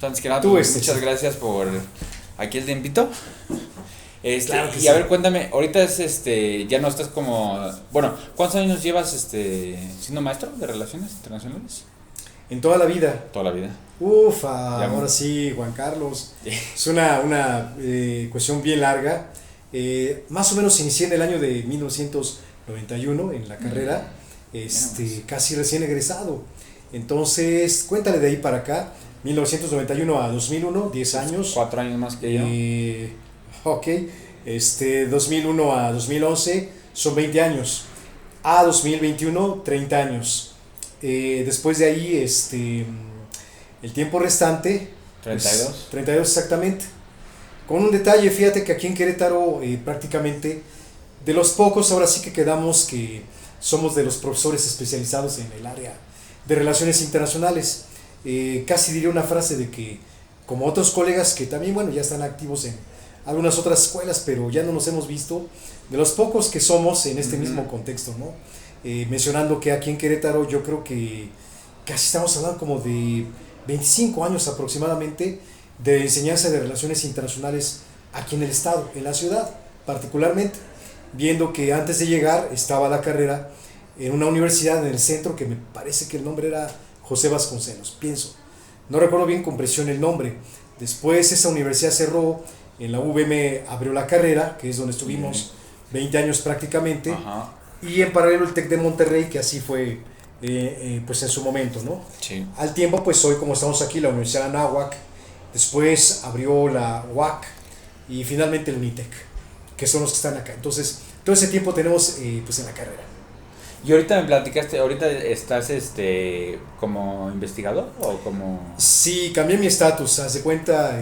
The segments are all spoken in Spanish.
Entonces, que nada, Tú, pues, muchas gracias por aquí el tiempito. Claro que y sí. a ver, cuéntame, ahorita ya no estás como, bueno, ¿cuántos años llevas siendo maestro de relaciones internacionales? En toda la vida. Toda la vida. Ya, Ahora sí, Juan Carlos. Es una cuestión bien larga. Más o menos inicié en el año de 1991 en la carrera, casi recién egresado. Entonces, cuéntale de ahí para acá, 1991 a 2001, 10 años. 4 años más que yo. Ok, 2001 a 2011 son 20 años. A 2021, 30 años. Después de ahí, el tiempo restante, 32. Pues, 32 exactamente. Con un detalle, fíjate que aquí en Querétaro prácticamente de los pocos ahora sí que quedamos que somos de los profesores especializados en el área de relaciones internacionales. Casi diría una frase de que como otros colegas que también, bueno, ya están activos en algunas otras escuelas, pero ya no nos hemos visto, de los pocos que somos en este mismo contexto, ¿no? Mencionando que aquí en Querétaro yo creo que casi estamos hablando como de 25 años aproximadamente de enseñanza de relaciones internacionales aquí en el estado, en la ciudad particularmente, viendo que antes de llegar estaba la carrera en una universidad en el centro que me parece que el nombre era José Vasconcelos, pienso, no recuerdo bien con precisión el nombre. Después esa universidad cerró, en la UVM abrió la carrera, que es donde estuvimos 20 años prácticamente. Ajá. Y en paralelo el TEC de Monterrey, que así fue pues en su momento, ¿no? Sí. Al tiempo, pues hoy como estamos aquí, la Universidad de Anáhuac, después abrió la UAC y finalmente el UNITEC, que son los que están acá. Entonces, todo ese tiempo tenemos pues en la carrera. Y ahorita me platicaste, ahorita estás como investigador o como... Sí, cambié mi estatus, haz de cuenta,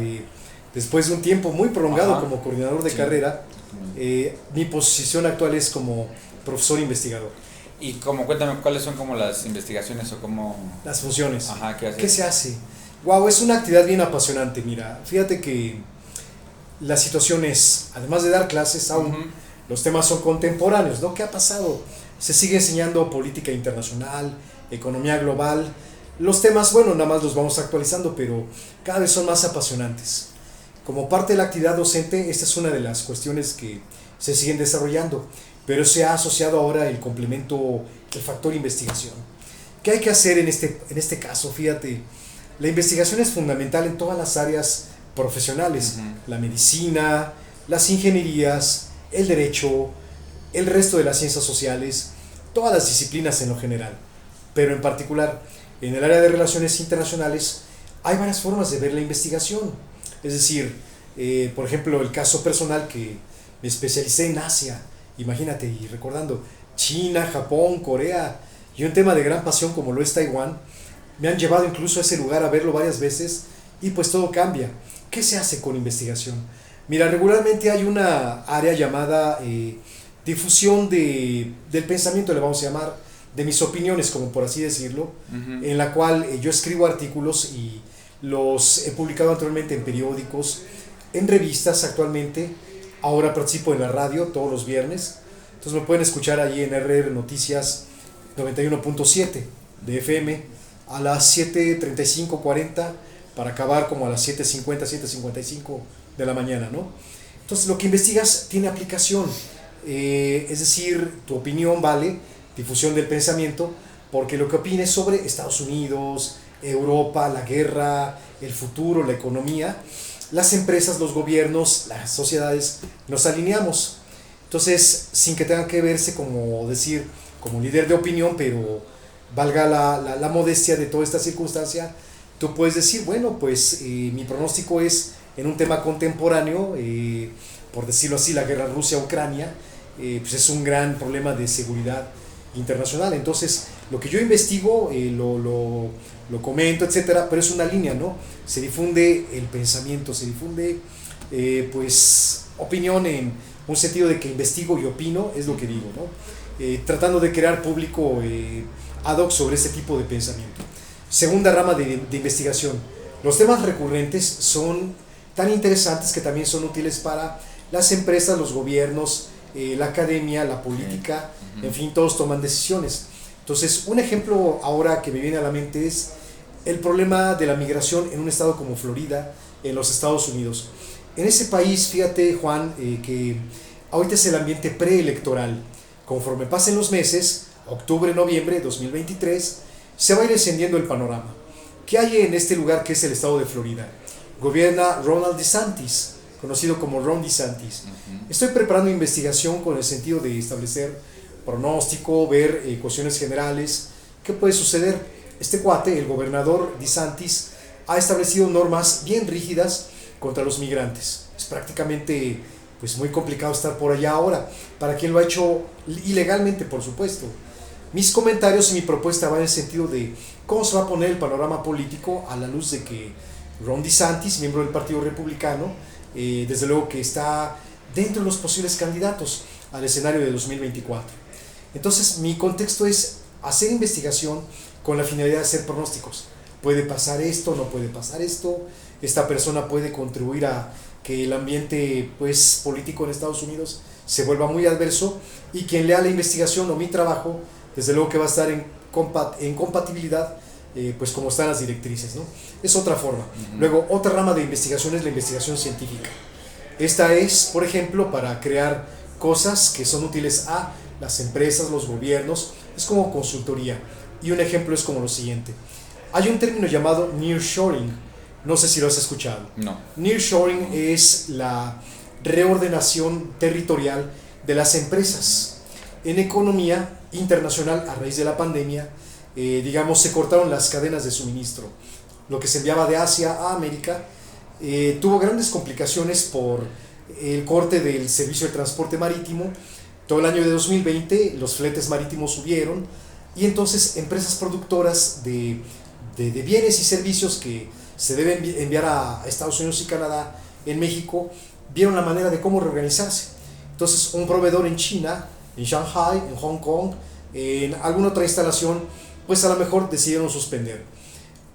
después de un tiempo muy prolongado Ajá. como coordinador de carrera, mi posición actual es como profesor investigador. Y como, cuéntame, ¿cuáles son como las investigaciones o como... Las funciones. Ajá, ¿qué haces? ¿Qué se hace? Wow, es una actividad bien apasionante, mira, fíjate que la situación es, además de dar clases, aún los temas son contemporáneos, ¿no? ¿Qué ha pasado? Se sigue enseñando política internacional, economía global, los temas, bueno, nada más los vamos actualizando, pero cada vez son más apasionantes. Como parte de la actividad docente, esta es una de las cuestiones que se siguen desarrollando, pero se ha asociado ahora el complemento, el factor investigación. ¿Qué hay que hacer en este caso? Fíjate, la investigación es fundamental en todas las áreas profesionales, la medicina, las ingenierías, el derecho, el resto de las ciencias sociales, todas las disciplinas en lo general, pero en particular en el área de relaciones internacionales hay varias formas de ver la investigación. Es decir, por ejemplo, el caso personal que me especialicé en Asia, imagínate, y recordando China, Japón, Corea, y un tema de gran pasión como lo es Taiwán, me han llevado incluso a ese lugar a verlo varias veces y pues todo cambia. ¿Qué se hace con investigación? Mira, regularmente hay una área llamada difusión del pensamiento, le vamos a llamar, de mis opiniones, como por así decirlo, en la cual yo escribo artículos y los he publicado anteriormente en periódicos, en revistas actualmente. Ahora participo en la radio todos los viernes, entonces me pueden escuchar allí en RR Noticias 91.7 de FM a las 7:35, 40, para acabar como a las 7:50, 7:55 de la mañana, ¿no? Entonces lo que investigas tiene aplicación, es decir, tu opinión vale, difusión del pensamiento, porque lo que opines sobre Estados Unidos, Europa, la guerra, el futuro, la economía, las empresas, los gobiernos, las sociedades, nos alineamos. Entonces, sin que tenga que verse como decir, como líder de opinión, pero valga la modestia de toda esta circunstancia, tú puedes decir, bueno, pues mi pronóstico es en un tema contemporáneo, por decirlo así, la guerra Rusia-Ucrania, pues es un gran problema de seguridad internacional. Entonces, lo que yo investigo, lo comento, etcétera, pero es una línea, ¿no? Se difunde el pensamiento, se difunde, pues, opinión en un sentido de que investigo y opino, es lo que digo, ¿no? Tratando de crear público ad hoc sobre ese tipo de pensamiento. Segunda rama de investigación. Los temas recurrentes son tan interesantes que también son útiles para las empresas, los gobiernos, la academia, la política, en fin, todos toman decisiones. Entonces, un ejemplo ahora que me viene a la mente es el problema de la migración en un estado como Florida, en los Estados Unidos. En ese país, fíjate, Juan, que ahorita es el ambiente preelectoral. Conforme pasen los meses, octubre, noviembre de 2023, se va a ir encendiendo el panorama. ¿Qué hay en este lugar que es el estado de Florida? Gobierna Ronald DeSantis, conocido como Ron DeSantis. Estoy preparando investigación con el sentido de establecer pronóstico, ver cuestiones generales, qué puede suceder. Este cuate, el gobernador DeSantis, ha establecido normas bien rígidas contra los migrantes. Es prácticamente pues muy complicado estar por allá ahora, para quien lo ha hecho ilegalmente, por supuesto. Mis comentarios y mi propuesta van en el sentido de cómo se va a poner el panorama político a la luz de que Ron DeSantis, miembro del Partido Republicano, desde luego que está dentro de los posibles candidatos al escenario de 2024. Entonces, mi contexto es hacer investigación con la finalidad de hacer pronósticos. Puede pasar esto, no puede pasar esto, esta persona puede contribuir a que el ambiente pues, político en Estados Unidos se vuelva muy adverso, y quien lea la investigación o mi trabajo, desde luego que va a estar en compatibilidad pues como están las directrices, ¿no? Es otra forma. Luego, otra rama de investigación es la investigación científica. Esta es, por ejemplo, para crear cosas que son útiles a las empresas, los gobiernos, es como consultoría. Y un ejemplo es como lo siguiente. Hay un término llamado nearshoring, no sé si lo has escuchado. No. Nearshoring es la reordenación territorial de las empresas. En economía internacional, a raíz de la pandemia, digamos, se cortaron las cadenas de suministro. Lo que se enviaba de Asia a América tuvo grandes complicaciones por el corte del servicio de transporte marítimo. Todo el año de 2020 los fletes marítimos subieron, y entonces empresas productoras de bienes y servicios que se deben enviar a Estados Unidos y Canadá en México vieron la manera de cómo reorganizarse. Entonces, un proveedor en China, en Shanghai, en Hong Kong, en alguna otra instalación, pues a lo mejor decidieron suspender.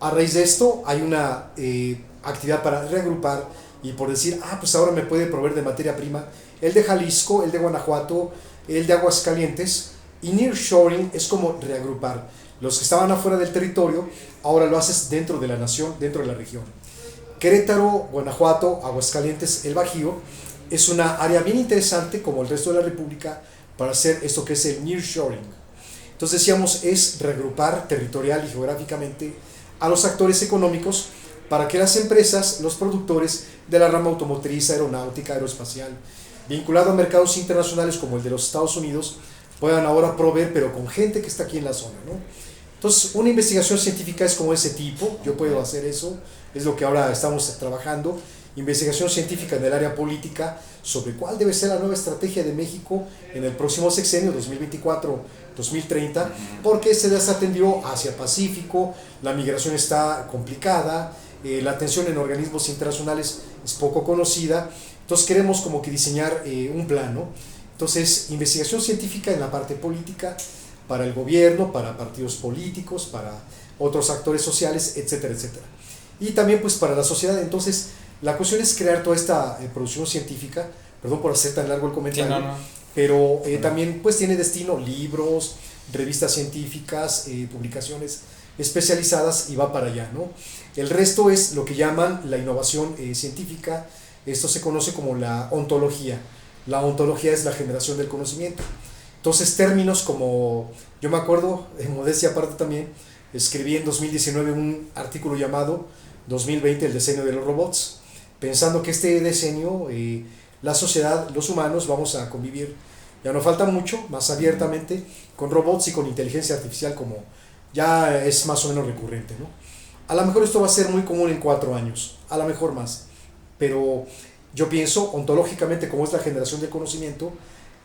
A raíz de esto hay una actividad para reagrupar y por decir, pues ahora me puede proveer de materia prima el de Jalisco, el de Guanajuato, el de Aguascalientes. Y nearshoring es como reagrupar. Los que estaban afuera del territorio, ahora lo haces dentro de la nación, dentro de la región. Querétaro, Guanajuato, Aguascalientes, el Bajío, es una área bien interesante, como el resto de la República, para hacer esto que es el nearshoring. Entonces decíamos, es reagrupar territorial y geográficamente a los actores económicos para que las empresas, los productores de la rama automotriz, aeronáutica, aeroespacial, vinculado a mercados internacionales como el de los Estados Unidos, puedan ahora proveer, pero con gente que está aquí en la zona, ¿no? Entonces, una investigación científica es como ese tipo, yo puedo hacer eso, es lo que ahora estamos trabajando, investigación científica en el área política sobre cuál debe ser la nueva estrategia de México en el próximo sexenio 2024-2030, porque se desatendió hacia Pacífico, la migración está complicada, la atención en organismos internacionales es poco conocida, entonces queremos como que diseñar un plan, ¿no? Entonces, investigación científica en la parte política, para el gobierno, para partidos políticos, para otros actores sociales, etcétera, etcétera. Y también pues para la sociedad. Entonces, la cuestión es crear toda esta producción científica, perdón por hacer tan largo el comentario, Sí, no. pero también pues tiene destino libros, revistas científicas, publicaciones especializadas, y va para allá, ¿no? El resto es lo que llaman la innovación científica. Esto se conoce como la ontología. La ontología es la generación del conocimiento. Entonces, términos como, yo me acuerdo, en modestia aparte también, escribí en 2019 un artículo llamado 2020, el diseño de los robots, pensando que este diseño, la sociedad, los humanos, vamos a convivir, ya no falta mucho, más abiertamente, con robots y con inteligencia artificial, como ya es más o menos recurrente, ¿no? A lo mejor esto va a ser muy común en 4 años, a lo mejor más, pero yo pienso, ontológicamente, como es la generación del conocimiento,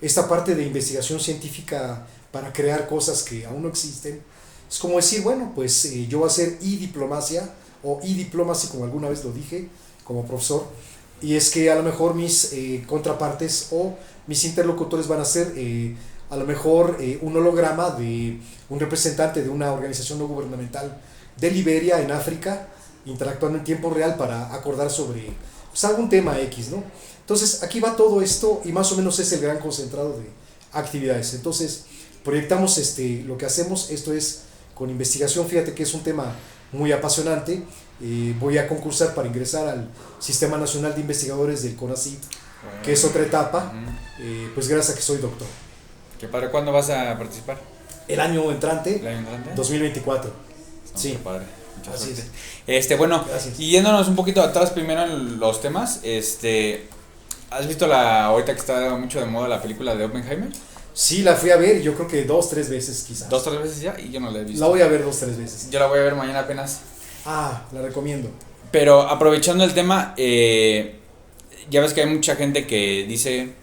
esta parte de investigación científica para crear cosas que aún no existen, es como decir, bueno, pues yo voy a hacer e-diplomacia o e-diplomacy, como alguna vez lo dije como profesor, y es que a lo mejor mis contrapartes o mis interlocutores van a ser a lo mejor un holograma de un representante de una organización no gubernamental de Liberia en África, interactuando en tiempo real para acordar sobre pues, algún tema X, ¿no? Entonces, aquí va todo esto y más o menos es el gran concentrado de actividades. Entonces, proyectamos lo que hacemos, esto es con investigación, fíjate que es un tema muy apasionante. Voy a concursar para ingresar al Sistema Nacional de Investigadores del CONACYT, que es otra etapa, pues gracias a que soy doctor. Qué padre, ¿cuándo vas a participar? El año entrante, ¿El año entrante? 2024. No, Sí. qué padre. Mucha Así suerte. Bueno, Gracias. y yéndonos un poquito atrás primero en los temas, ¿has visto ahorita que está mucho de moda la película de Oppenheimer? Sí, la fui a ver, yo creo que 2-3 veces quizás. 2-3 veces ya y yo no la he visto. La voy a ver 2-3 veces. Yo la voy a ver mañana apenas. La recomiendo. Pero aprovechando el tema, ya ves que hay mucha gente que dice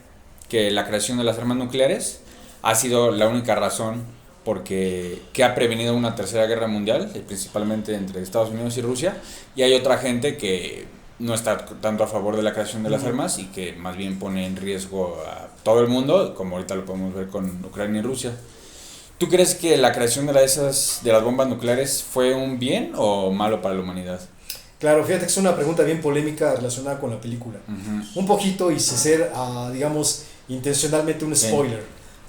que la creación de las armas nucleares ha sido la única razón que ha prevenido una tercera guerra mundial, principalmente entre Estados Unidos y Rusia, y hay otra gente que no está tanto a favor de la creación de las armas y que más bien pone en riesgo a todo el mundo, como ahorita lo podemos ver con Ucrania y Rusia. ¿Tú crees que la creación de las bombas nucleares fue un bien o malo para la humanidad? Claro, fíjate que es una pregunta bien polémica relacionada con la película. Un poquito y sin ser, digamos, intencionalmente un spoiler.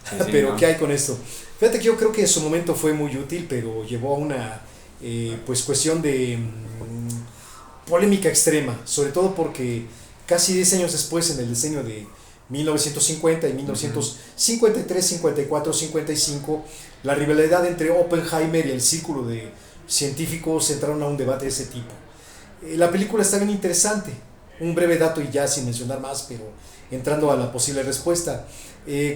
Sí, Pero ¿no? ¿qué hay con esto? Fíjate que yo creo que en su momento fue muy útil, pero llevó a una pues cuestión de polémica extrema, sobre todo porque casi 10 años después, en el diseño de 1950 y 1953, 54, 55, la rivalidad entre Oppenheimer y el círculo de científicos entraron a un debate de ese tipo. La película está bien interesante, un breve dato y ya sin mencionar más, pero entrando a la posible respuesta.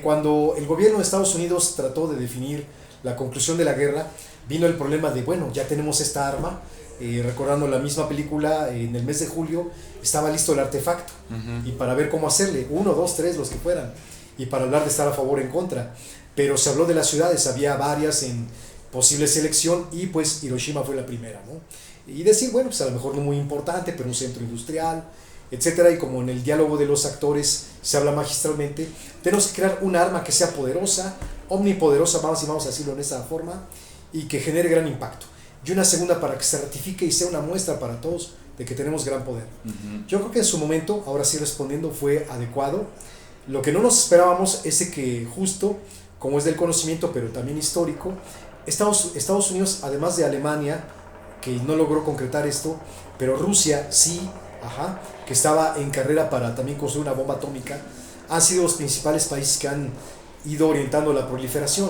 Cuando el gobierno de Estados Unidos trató de definir la conclusión de la guerra, vino el problema de, bueno, ya tenemos esta arma, recordando la misma película, en el mes de julio estaba listo el artefacto, y para ver cómo hacerle, 1, 2, 3, los que fueran, y para hablar de estar a favor o en contra, pero se habló de las ciudades, había varias en posible selección, y pues Hiroshima fue la primera, ¿no? Y decir, bueno, pues a lo mejor no muy importante, pero un centro industrial, etcétera, y como en el diálogo de los actores se habla magistralmente, tenemos que crear un arma que sea poderosa, omnipoderosa, vamos a decirlo en esa forma, y que genere gran impacto. Y una segunda para que se ratifique y sea una muestra para todos de que tenemos gran poder. Yo creo que en su momento, ahora sí respondiendo, fue adecuado. Lo que no nos esperábamos es de que justo, como es del conocimiento, pero también histórico, Estados Unidos, además de Alemania, que no logró concretar esto, pero Rusia sí, que estaba en carrera para también construir una bomba atómica, han sido los principales países que han ido orientando la proliferación.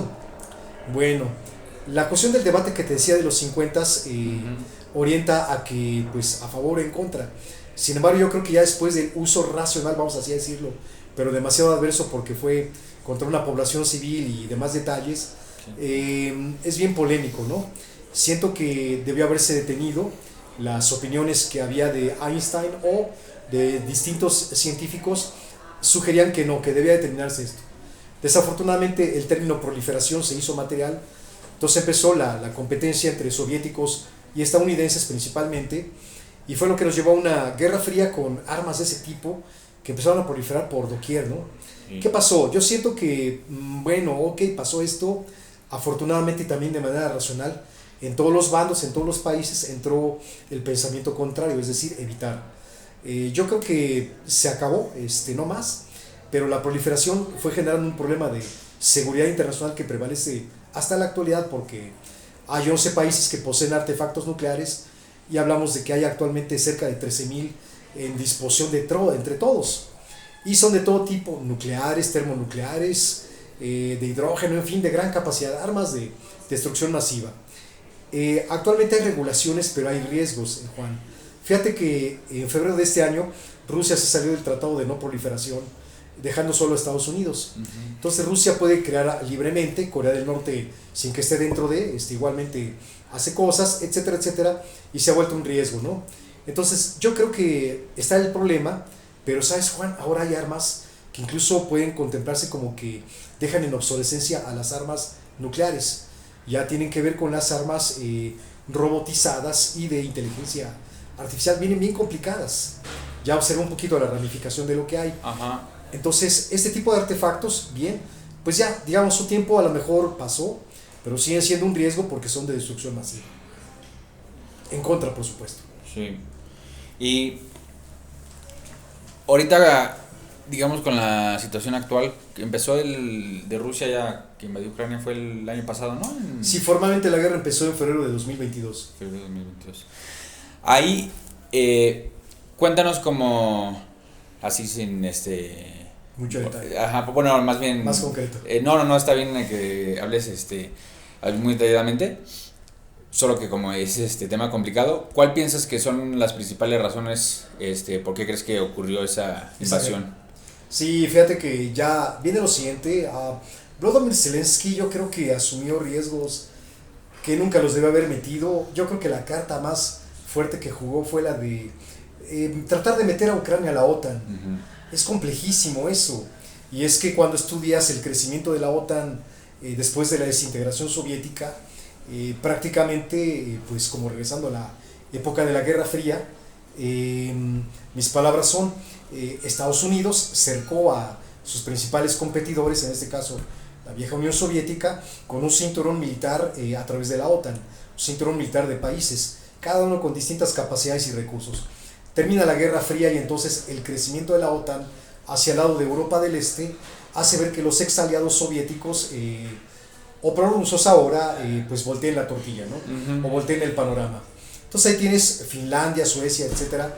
Bueno, la cuestión del debate que te decía de los 50 orienta a que, pues, a favor o en contra. Sin embargo, yo creo que ya después del uso racional, vamos así a decirlo, pero demasiado adverso porque fue contra una población civil y demás detalles, es bien polémico, ¿no? Siento que debió haberse detenido. Las opiniones que había de Einstein o de distintos científicos sugerían que no, que debía determinarse esto. Desafortunadamente el término proliferación se hizo material, entonces empezó la competencia entre soviéticos y estadounidenses principalmente, y fue lo que nos llevó a una guerra fría con armas de ese tipo que empezaron a proliferar por doquier, ¿no? Sí. ¿Qué pasó? Yo siento que, bueno, ok, pasó esto, afortunadamente también de manera racional. En todos los bandos, en todos los países entró el pensamiento contrario, es decir, evitar. Yo creo que se acabó, no más, pero la proliferación fue generando un problema de seguridad internacional que prevalece hasta la actualidad, porque hay 11 países que poseen artefactos nucleares y hablamos de que hay actualmente cerca de 13,000 en disposición entre todos. Y son de todo tipo, nucleares, termonucleares, de hidrógeno, en fin, de gran capacidad, armas de destrucción masiva. Actualmente hay regulaciones, pero hay riesgos, Juan. Fíjate que en febrero de este año Rusia se salió del Tratado de No Proliferación, dejando solo a Estados Unidos. Entonces Rusia puede crear libremente, Corea del Norte sin que esté dentro de, igualmente hace cosas, etcétera, etcétera, y se ha vuelto un riesgo, ¿no? Entonces yo creo que está el problema, pero sabes, Juan, ahora hay armas que incluso pueden contemplarse como que dejan en obsolescencia a las armas nucleares. Ya tienen que ver con las armas robotizadas y de inteligencia artificial, vienen bien complicadas. Ya observo un poquito la ramificación de lo que hay. Entonces, este tipo de artefactos, bien, pues ya, digamos, su tiempo a lo mejor pasó, pero siguen siendo un riesgo porque son de destrucción masiva. En contra, por supuesto. Sí. Y ahorita digamos, con la situación actual, que empezó el de Rusia ya, que invadió Ucrania, fue el año pasado, ¿no? Sí, formalmente la guerra empezó en febrero de 2022. Febrero de 2022. Ahí, cuéntanos como, así sin Mucho detalle. Ajá, bueno, más bien... Más concreto. No, está bien que hables muy detalladamente, solo que como es este tema complicado, ¿cuál piensas que son las principales razones, por qué crees que ocurrió esa invasión? Sí, fíjate que ya viene lo siguiente. Volodymyr Zelensky yo creo que asumió riesgos que nunca los debe haber metido. Yo creo que la carta más fuerte que jugó fue la de tratar de meter a Ucrania a la OTAN. Uh-huh. Es complejísimo eso. Y es que cuando estudias el crecimiento de la OTAN después de la desintegración soviética, prácticamente, pues como regresando a la época de la Guerra Fría, mis palabras son, Estados Unidos cercó a sus principales competidores, en este caso la vieja Unión Soviética, con un cinturón militar a través de la OTAN, un cinturón militar de países, cada uno con distintas capacidades y recursos. Termina la Guerra Fría y entonces el crecimiento de la OTAN hacia el lado de Europa del Este hace ver que los ex aliados soviéticos o prorrusos ahora pues volteen la tortilla, ¿no? Uh-huh. O volteen el panorama. Entonces ahí tienes Finlandia, Suecia, etcétera,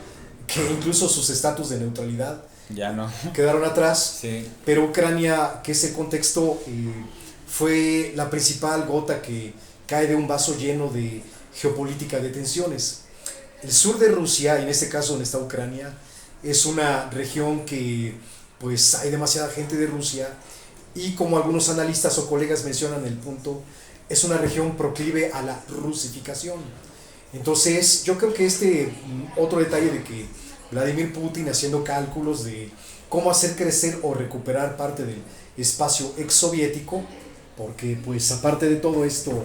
que incluso sus estatus de neutralidad ya no quedaron atrás. Sí. Pero Ucrania, que es el contexto, fue la principal gota que cae de un vaso lleno de geopolítica de tensiones. El sur de Rusia, y en este caso donde está Ucrania, es una región que pues hay demasiada gente de Rusia y como algunos analistas o colegas mencionan el punto, es una región proclive a la rusificación. Entonces yo creo que otro detalle de que Vladimir Putin haciendo cálculos de cómo hacer crecer o recuperar parte del espacio exsoviético, porque pues aparte de todo esto,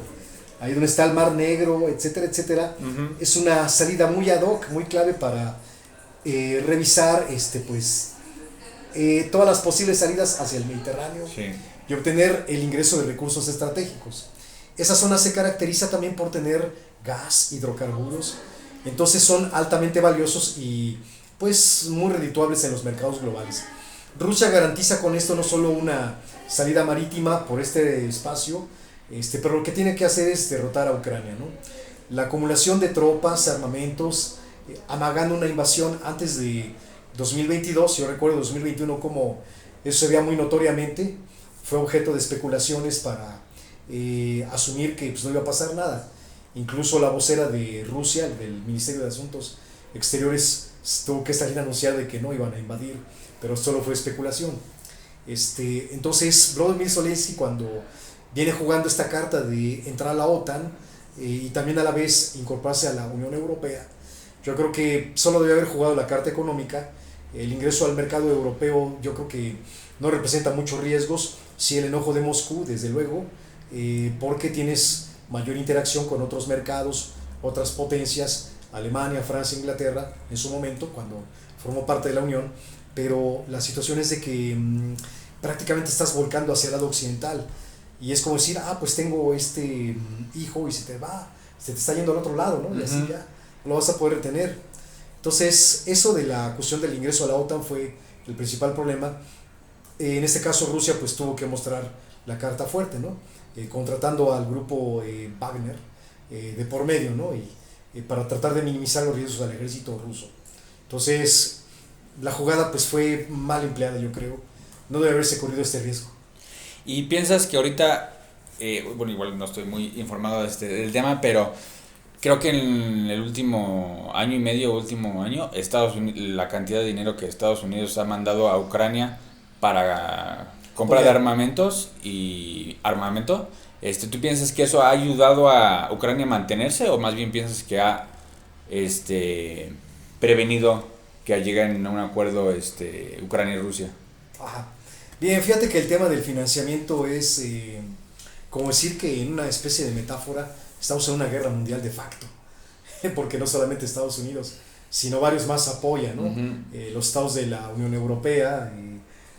ahí donde está el Mar Negro, etcétera, etcétera, uh-huh, es una salida muy ad hoc, muy clave para revisar todas las posibles salidas hacia el Mediterráneo, sí, y obtener el ingreso de recursos estratégicos. Esa zona se caracteriza también por tener gas, hidrocarburos, entonces son altamente valiosos y pues muy redituables en los mercados globales. Rusia garantiza con esto no solo una salida marítima por este espacio, pero lo que tiene que hacer es derrotar a Ucrania, ¿no? La acumulación de tropas, armamentos, amagando una invasión antes de 2022, yo recuerdo 2021 como eso se veía muy notoriamente, fue objeto de especulaciones para asumir que pues, no iba a pasar nada. Incluso la vocera de Rusia, del Ministerio de Asuntos Exteriores, tuvo que salir a anunciar de que no iban a invadir, pero solo fue especulación. Entonces, Volodymyr Zelensky, cuando viene jugando esta carta de entrar a la OTAN y también a la vez incorporarse a la Unión Europea, yo creo que solo debe haber jugado la carta económica. El ingreso al mercado europeo yo creo que no representa muchos riesgos, sí el enojo de Moscú, desde luego, porque tienes mayor interacción con otros mercados, otras potencias, Alemania, Francia, Inglaterra, en su momento, cuando formó parte de la Unión, pero la situación es de que prácticamente estás volcando hacia el lado occidental, y es como decir, pues tengo hijo y se te está yendo al otro lado, ¿no? Y así ya no lo vas a poder retener. Entonces, eso de la cuestión del ingreso a la OTAN fue el principal problema. En este caso, Rusia pues tuvo que mostrar la carta fuerte, ¿no? Contratando al grupo Wagner de por medio, ¿no? Y para tratar de minimizar los riesgos al ejército ruso. Entonces, la jugada pues fue mal empleada, yo creo. No debe haberse corrido este riesgo. ¿Y piensas que ahorita, bueno, igual no estoy muy informado del tema, pero creo que en el último año y medio, último año, la cantidad de dinero que Estados Unidos ha mandado a Ucrania para compra de armamentos y armamento, ¿tú piensas que eso ha ayudado a Ucrania a mantenerse o más bien piensas que ha prevenido que lleguen a un acuerdo Ucrania y Rusia? Ajá. Bien, fíjate que el tema del financiamiento es como decir que en una especie de metáfora estamos en una guerra mundial de facto, porque no solamente Estados Unidos, sino varios más apoyan, ¿no? Uh-huh. Los estados de la Unión Europea,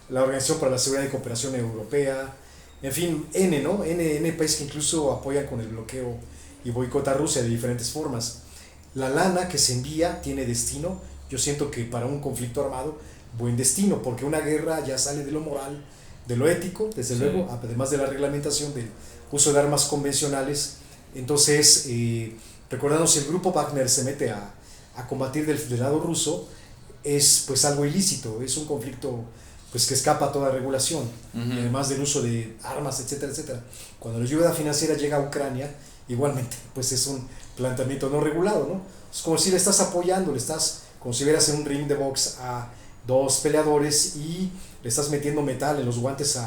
la Organización para la Seguridad y Cooperación Europea, en fin, N países que incluso apoyan con el bloqueo y boicota a Rusia de diferentes formas. La lana que se envía tiene destino, yo siento que para un conflicto armado buen destino, porque una guerra ya sale de lo moral, de lo ético, desde luego, además de la reglamentación del uso de armas convencionales. Entonces, recordando, si el grupo Wagner se mete a combatir del lado ruso, es pues algo ilícito, es un conflicto pues que escapa a toda regulación, además del uso de armas, etcétera, etcétera. Cuando la ayuda financiera llega a Ucrania, igualmente, pues es un planteamiento no regulado, ¿no? Es como si le estás apoyando, como si vieras en un ring de box a dos peleadores y le estás metiendo metal en los guantes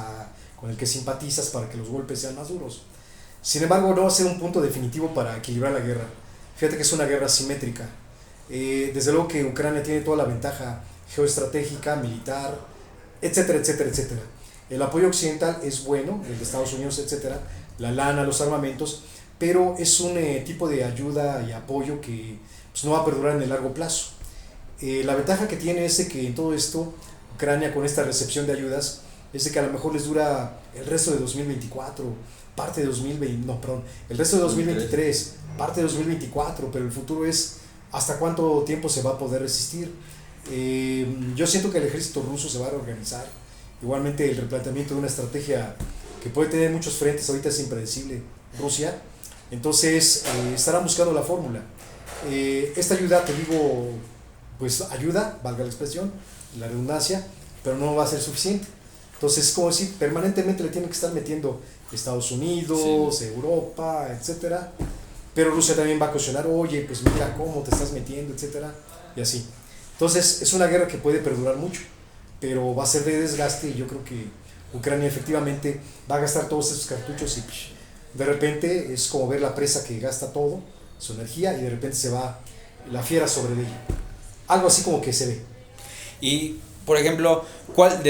con el que simpatizas para que los golpes sean más duros. Sin embargo, no va a ser un punto definitivo para equilibrar la guerra. Fíjate que es una guerra asimétrica. Desde luego que Ucrania tiene toda la ventaja geoestratégica, militar, etcétera, etcétera, etcétera. El apoyo occidental es bueno, el de Estados Unidos, etcétera, la lana, los armamentos, pero es un tipo de ayuda y apoyo que pues, no va a perdurar en el largo plazo. La ventaja que tiene es de que en todo esto, Ucrania con esta recepción de ayudas, es de que a lo mejor les dura el resto de 2024, parte de 2020, no, perdón, el resto de 2023, parte de 2024, pero el futuro es hasta cuánto tiempo se va a poder resistir. Yo siento que el ejército ruso se va a reorganizar. Igualmente el replanteamiento de una estrategia que puede tener muchos frentes, ahorita es impredecible Rusia, entonces estarán buscando la fórmula. Esta ayuda, te digo, pues ayuda, valga la expresión, la redundancia, pero no va a ser suficiente. Entonces es como decir, permanentemente le tienen que estar metiendo Estados Unidos, Europa, etcétera, pero Rusia también va a cuestionar, oye, pues mira cómo te estás metiendo, etcétera, y así. Entonces es una guerra que puede perdurar mucho, pero va a ser de desgaste y yo creo que Ucrania efectivamente va a gastar todos esos cartuchos y de repente es como ver la presa que gasta todo, su energía, y de repente se va la fiera sobre ella. Algo así como que se ve. Y, por ejemplo, ¿cuál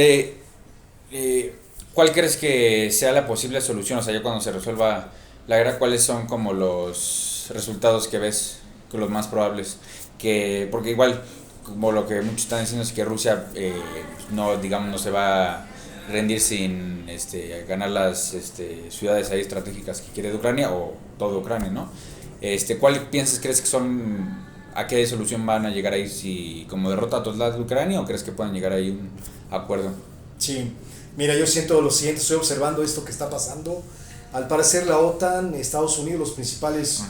crees que sea la posible solución? O sea, ya cuando se resuelva la guerra, ¿cuáles son como los resultados que ves, que los más probables? Porque igual, como lo que muchos están diciendo es que Rusia no se va a rendir sin ganar las ciudades ahí estratégicas que quiere de Ucrania, o todo Ucrania, ¿no? ¿Cuál crees que son, a qué solución van a llegar ahí? Si como derrota a todos lados de Ucrania, o crees que puedan llegar ahí a un acuerdo? Sí, mira, yo siento lo siguiente, estoy observando esto que está pasando. Al parecer la OTAN, Estados Unidos, los principales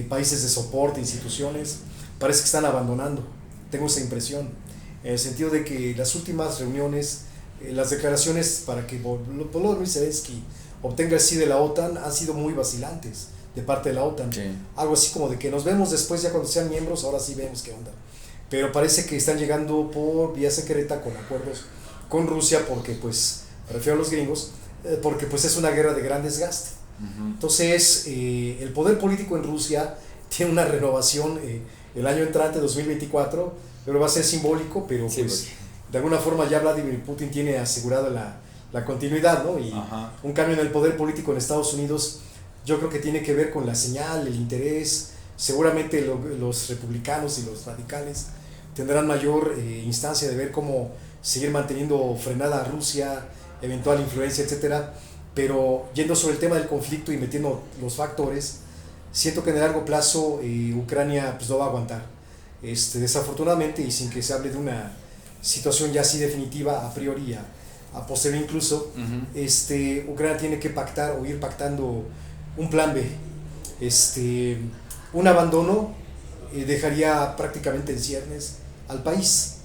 países de soporte, instituciones, parece que están abandonando. Tengo esa impresión, en el sentido de que las últimas reuniones, las declaraciones para que Volodymyr Zelensky obtenga el sí de la OTAN han sido muy vacilantes de parte de la OTAN. Sí. Algo así como de que nos vemos después, ya cuando sean miembros, ahora sí vemos qué onda. Pero parece que están llegando por vía secreta con acuerdos con Rusia, porque pues, me refiero a los gringos, porque pues es una guerra de gran desgaste. Entonces, el poder político en Rusia tiene una renovación el año entrante, 2024, pero va a ser simbólico, pero sí, pues de alguna forma ya Vladimir Putin tiene asegurado la continuidad, ¿no? Y un cambio en el poder político en Estados Unidos, yo creo que tiene que ver con la señal, el interés. Seguramente los republicanos y los radicales tendrán mayor instancia de ver cómo seguir manteniendo frenada a Rusia, eventual influencia, etcétera. Pero yendo sobre el tema del conflicto y metiendo los factores, siento que en el largo plazo Ucrania pues no va a aguantar. Desafortunadamente, y sin que se hable de una situación ya así definitiva a priori, a posteriori incluso, Ucrania tiene que pactar o ir pactando un plan B. Un abandono dejaría prácticamente en ciernes al país.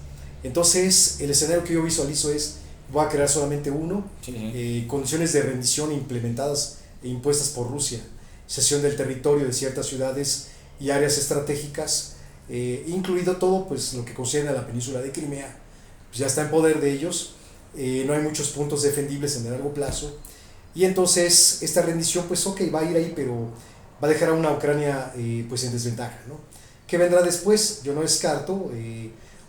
Entonces el escenario que yo visualizo es: voy a crear solamente uno, condiciones de rendición implementadas e impuestas por Rusia, cesión del territorio de ciertas ciudades y áreas estratégicas, incluido todo pues lo que concierne a la península de Crimea, pues ya está en poder de ellos. No hay muchos puntos defendibles en el largo plazo, y entonces esta rendición pues va a ir ahí, pero va a dejar a una Ucrania pues en desventaja, ¿no? ¿Qué vendrá después? Yo no descarto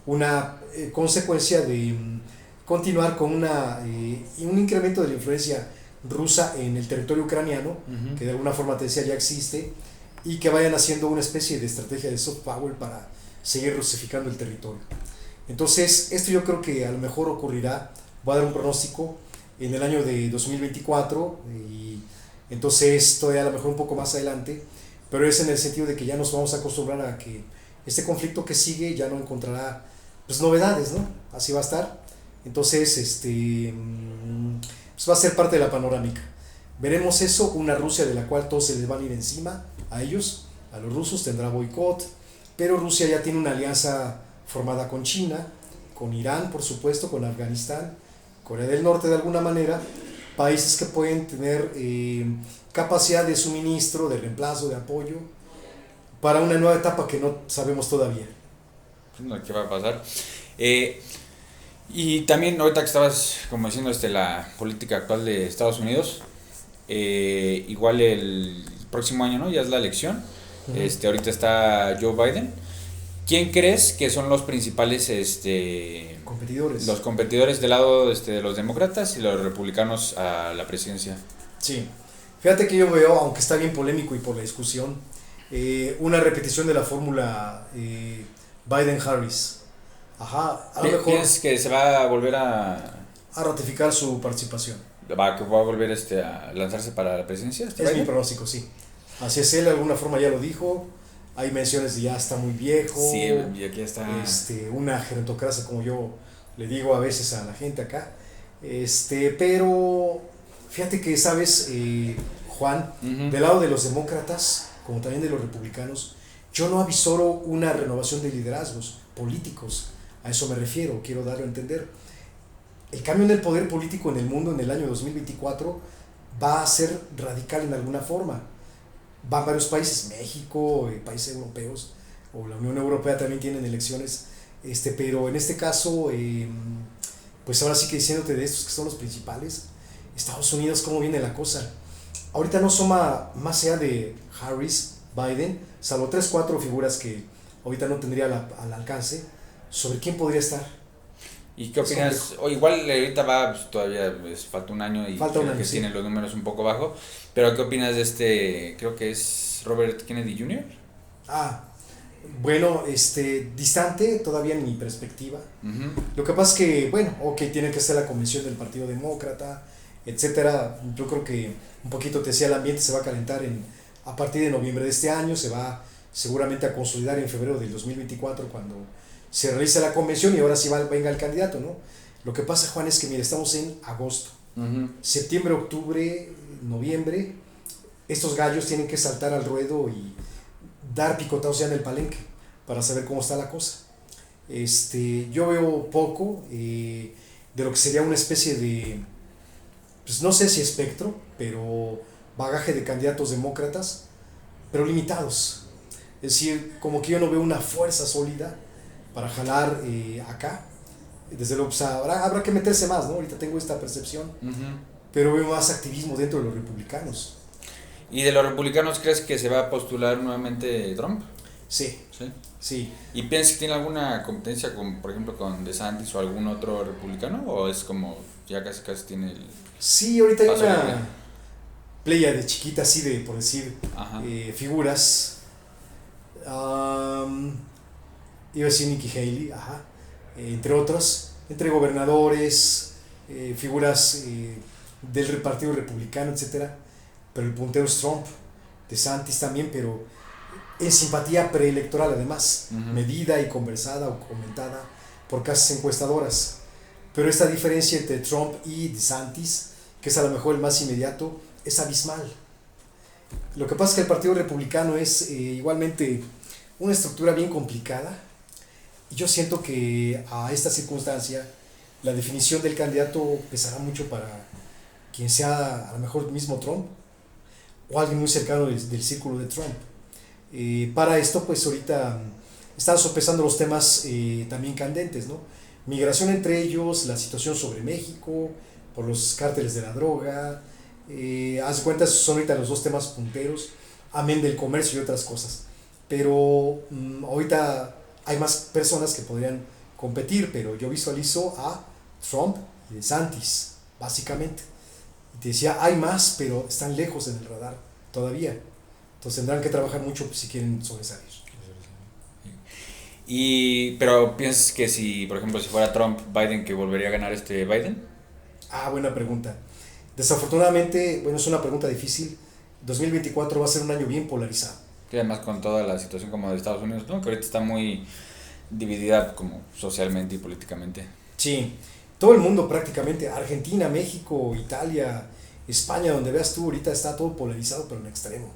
una consecuencia de continuar con un incremento de la influencia rusa en el territorio ucraniano, que de alguna forma te decía ya existe, y que vayan haciendo una especie de estrategia de soft power para seguir rusificando el territorio. Entonces esto yo creo que a lo mejor ocurrirá, voy a dar un pronóstico, en el año de 2024, y entonces todavía a lo mejor un poco más adelante, pero es en el sentido de que ya nos vamos a acostumbrar a que este conflicto que sigue ya no encontrará pues novedades, ¿no? Así va a estar. Entonces, pues va a ser parte de la panorámica. Veremos eso, una Rusia de la cual todos se les van a ir encima, a ellos, a los rusos, tendrá boicot, pero Rusia ya tiene una alianza formada con China, con Irán, por supuesto, con Afganistán, Corea del Norte de alguna manera, países que pueden tener capacidad de suministro, de reemplazo, de apoyo, para una nueva etapa que no sabemos todavía. ¿Qué va a pasar? Y también ahorita que estabas como diciendo la política actual de Estados Unidos, igual el próximo año, ¿no? Ya es la elección. Uh-huh. Ahorita está Joe Biden. ¿Quién crees que son los principales Competidores? los competidores del lado de los demócratas y los republicanos a la presidencia? Sí. Fíjate que yo veo, aunque está bien polémico y por la discusión, una repetición de la fórmula Biden-Harris. Ajá, a lo mejor ¿Piensas que se va a volver a ratificar su participación. que va a volver a lanzarse para la presidencia? Es Biden? mi pronóstico, sí. Así es, él de alguna forma ya lo dijo. Hay menciones de ya está muy viejo. Sí, y aquí está. Una gerontocracia, como yo le digo a veces a la gente acá. Pero fíjate que, sabes, Juan, Uh-huh. del lado de los demócratas, como también de los republicanos, yo no avisoro una renovación de liderazgos políticos. A eso me refiero, quiero darlo a entender. El cambio en el poder político en el mundo en el año 2024 va a ser radical en alguna forma. Van varios países, México, países europeos, o la Unión Europea también tienen elecciones, pero en este caso, pues ahora sí que diciéndote de estos que son los principales, Estados Unidos, ¿cómo viene la cosa? Ahorita no suma más allá de Harris, Biden, salvo 3, 4 figuras que ahorita no tendría al alcance, sobre quién podría estar. ¿Y qué opinas? O igual ahorita va, pues, todavía falta un año y Falta un creo año, que sí. tiene los números un poco bajo, pero ¿qué opinas de creo que es Robert Kennedy Jr.? Ah, bueno, distante todavía en mi perspectiva. Uh-huh. Lo que pasa es que, bueno, ok, tiene que ser la convención del Partido Demócrata, etcétera. Yo creo que un poquito te decía, el ambiente se va a calentar a partir de noviembre de este año, se va seguramente a consolidar en febrero del 2024 cuando se realice la convención y ahora sí venga el candidato, ¿no? Lo que pasa, Juan, es que, mira, estamos en agosto, Uh-huh. septiembre, octubre, noviembre, estos gallos tienen que saltar al ruedo y dar picotazos ya en el palenque para saber cómo está la cosa. Yo veo poco de lo que sería una especie de, pues no sé si espectro, pero bagaje de candidatos demócratas, pero limitados. Es decir, como que yo no veo una fuerza sólida para jalar acá. Desde luego, pues habrá que meterse más, ¿no? Ahorita tengo esta percepción, Uh-huh. pero veo más activismo dentro de los republicanos. ¿Y de los republicanos crees que se va a postular nuevamente Trump? Sí, Sí. sí. ¿Y piensas que tiene alguna competencia por ejemplo, con DeSantis o algún otro republicano? ¿O es como ya casi tiene el Sí, ahorita hay paso libre? una playa de chiquita, así de, por decir, Ajá. figuras. Iba a decir Nikki Haley, ajá, entre otros, entre gobernadores, figuras del partido republicano, etcétera. Pero el puntero es Trump, DeSantis también, pero en simpatía preelectoral además, Uh-huh. medida y conversada o comentada por casas encuestadoras. Pero esta diferencia entre Trump y DeSantis, que es a lo mejor el más inmediato, es abismal. Lo que pasa es que el Partido Republicano es igualmente una estructura bien complicada. Y yo siento que a esta circunstancia la definición del candidato pesará mucho para quien sea a lo mejor el mismo Trump o alguien muy cercano del círculo de Trump. Para esto, pues ahorita están sopesando los temas también candentes, ¿no? Migración entre ellos, la situación sobre México, por los cárteles de la droga. Haz de cuenta, son ahorita los dos temas punteros, amén del comercio y otras cosas. Pero ahorita hay más personas que podrían competir, pero yo visualizo a Trump y DeSantis, básicamente. Y te decía, hay más, pero están lejos en el radar todavía. Entonces tendrán que trabajar mucho si quieren sobresalir. Pero piensas que si, por ejemplo, si fuera Trump, Biden, que volvería a ganar Biden? Buena pregunta. Desafortunadamente, bueno, es una pregunta difícil. 2024 va a ser un año bien polarizado. Que además con toda la situación como de Estados Unidos, ¿no? Que ahorita está muy dividida como socialmente y políticamente. Sí, todo el mundo prácticamente, Argentina, México, Italia, España, donde veas tú ahorita está todo polarizado, pero en extremo.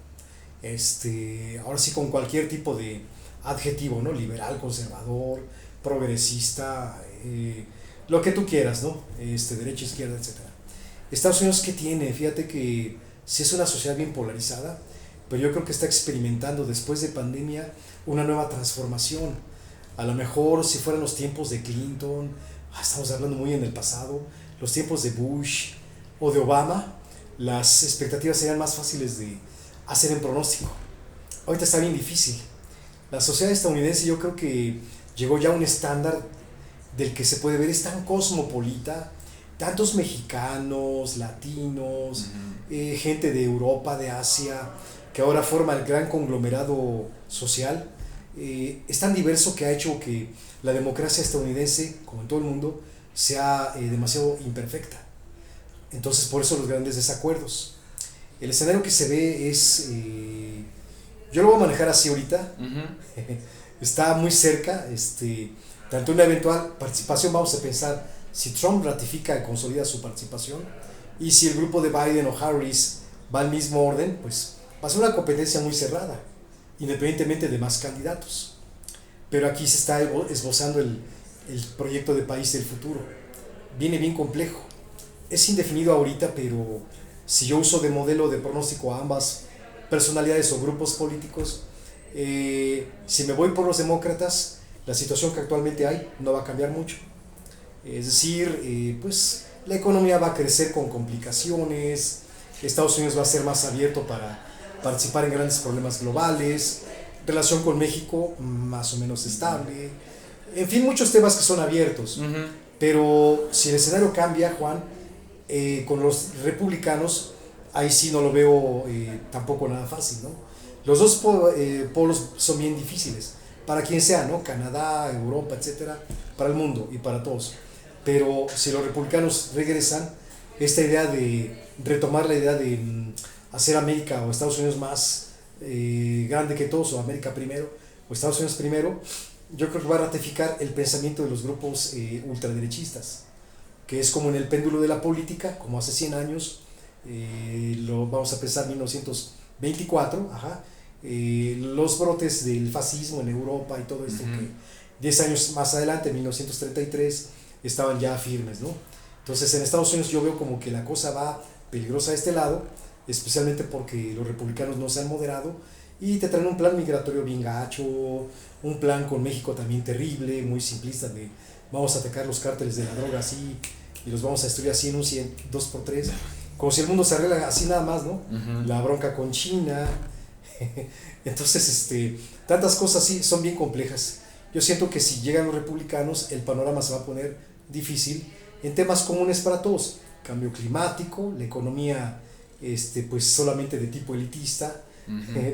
Ahora sí con cualquier tipo de adjetivo, ¿no? Liberal, conservador, progresista, lo que tú quieras, ¿no? Derecha, izquierda, etcétera. Estados Unidos, ¿qué tiene? Fíjate que sí es una sociedad bien polarizada, pero yo creo que está experimentando después de pandemia una nueva transformación. A lo mejor si fueran los tiempos de Clinton, estamos hablando muy en el pasado, los tiempos de Bush o de Obama, las expectativas serían más fáciles de hacer en pronóstico. Ahorita está bien difícil. La sociedad estadounidense yo creo que llegó ya a un estándar del que se puede ver, es tan cosmopolita, tantos mexicanos, latinos, gente de Europa, de Asia, que ahora forma el gran conglomerado social. Es tan diverso que ha hecho que la democracia estadounidense, como en todo el mundo, sea demasiado imperfecta. Entonces, por eso los grandes desacuerdos. El escenario que se ve es, yo lo voy a manejar así ahorita, está muy cerca, tanto una eventual participación, vamos a pensar, si Trump ratifica y consolida su participación, y si el grupo de Biden o Harris va al mismo orden, pues va a ser una competencia muy cerrada, independientemente de más candidatos. Pero aquí se está esbozando el proyecto de país del futuro. Viene bien complejo. Es indefinido ahorita, pero si yo uso de modelo de pronóstico a ambas personalidades o grupos políticos, si me voy por los demócratas, la situación que actualmente hay no va a cambiar mucho. Es decir, pues la economía va a crecer con complicaciones, Estados Unidos va a ser más abierto para participar en grandes problemas globales, relación con México más o menos estable, en fin, muchos temas que son abiertos. Pero si el escenario cambia, Juan, con los republicanos, ahí sí no lo veo tampoco nada fácil, ¿no? Los dos polos son bien difíciles, para quien sea, ¿no? Canadá, Europa, etcétera, para el mundo y para todos. Pero si los republicanos regresan, esta idea de retomar la idea de hacer América o Estados Unidos más grande que todos, o América primero, o Estados Unidos primero, yo creo que va a ratificar el pensamiento de los grupos ultraderechistas, que es como en el péndulo de la política, como hace 100 años, lo vamos a pensar 1924, los brotes del fascismo en Europa y todo esto, que 10 años más adelante, en 1933, estaban ya firmes, ¿no? Entonces en Estados Unidos yo veo como que la cosa va peligrosa a este lado, especialmente porque los republicanos no se han moderado y te traen un plan migratorio bien gacho, un plan con México también terrible, muy simplista, de vamos a atacar los cárteles de la droga así y los vamos a destruir así en un 2x3, como si el mundo se arregla así nada más, ¿no? La bronca con China. Entonces, tantas cosas sí son bien complejas. Yo siento que si llegan los republicanos, el panorama se va a poner difícil en temas comunes para todos: cambio climático, la economía pues solamente de tipo elitista,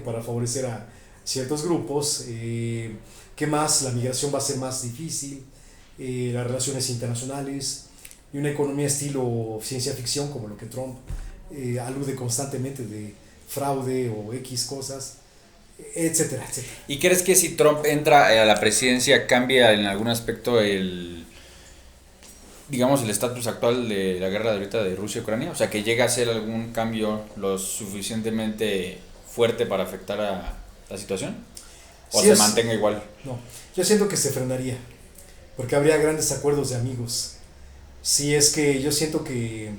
para favorecer a ciertos grupos, ¿qué más? La migración va a ser más difícil, las relaciones internacionales y una economía estilo ciencia ficción, como lo que Trump alude constantemente, de fraude o X cosas, etcétera, etcétera. ¿Y crees que si Trump entra a la presidencia cambia en algún aspecto el estatus actual de la guerra de ahorita de Rusia y Ucrania? O sea, que llega a ser algún cambio lo suficientemente fuerte para afectar a la situación, o se mantenga igual. No, yo siento que se frenaría, porque habría grandes acuerdos de amigos. Si es que yo siento que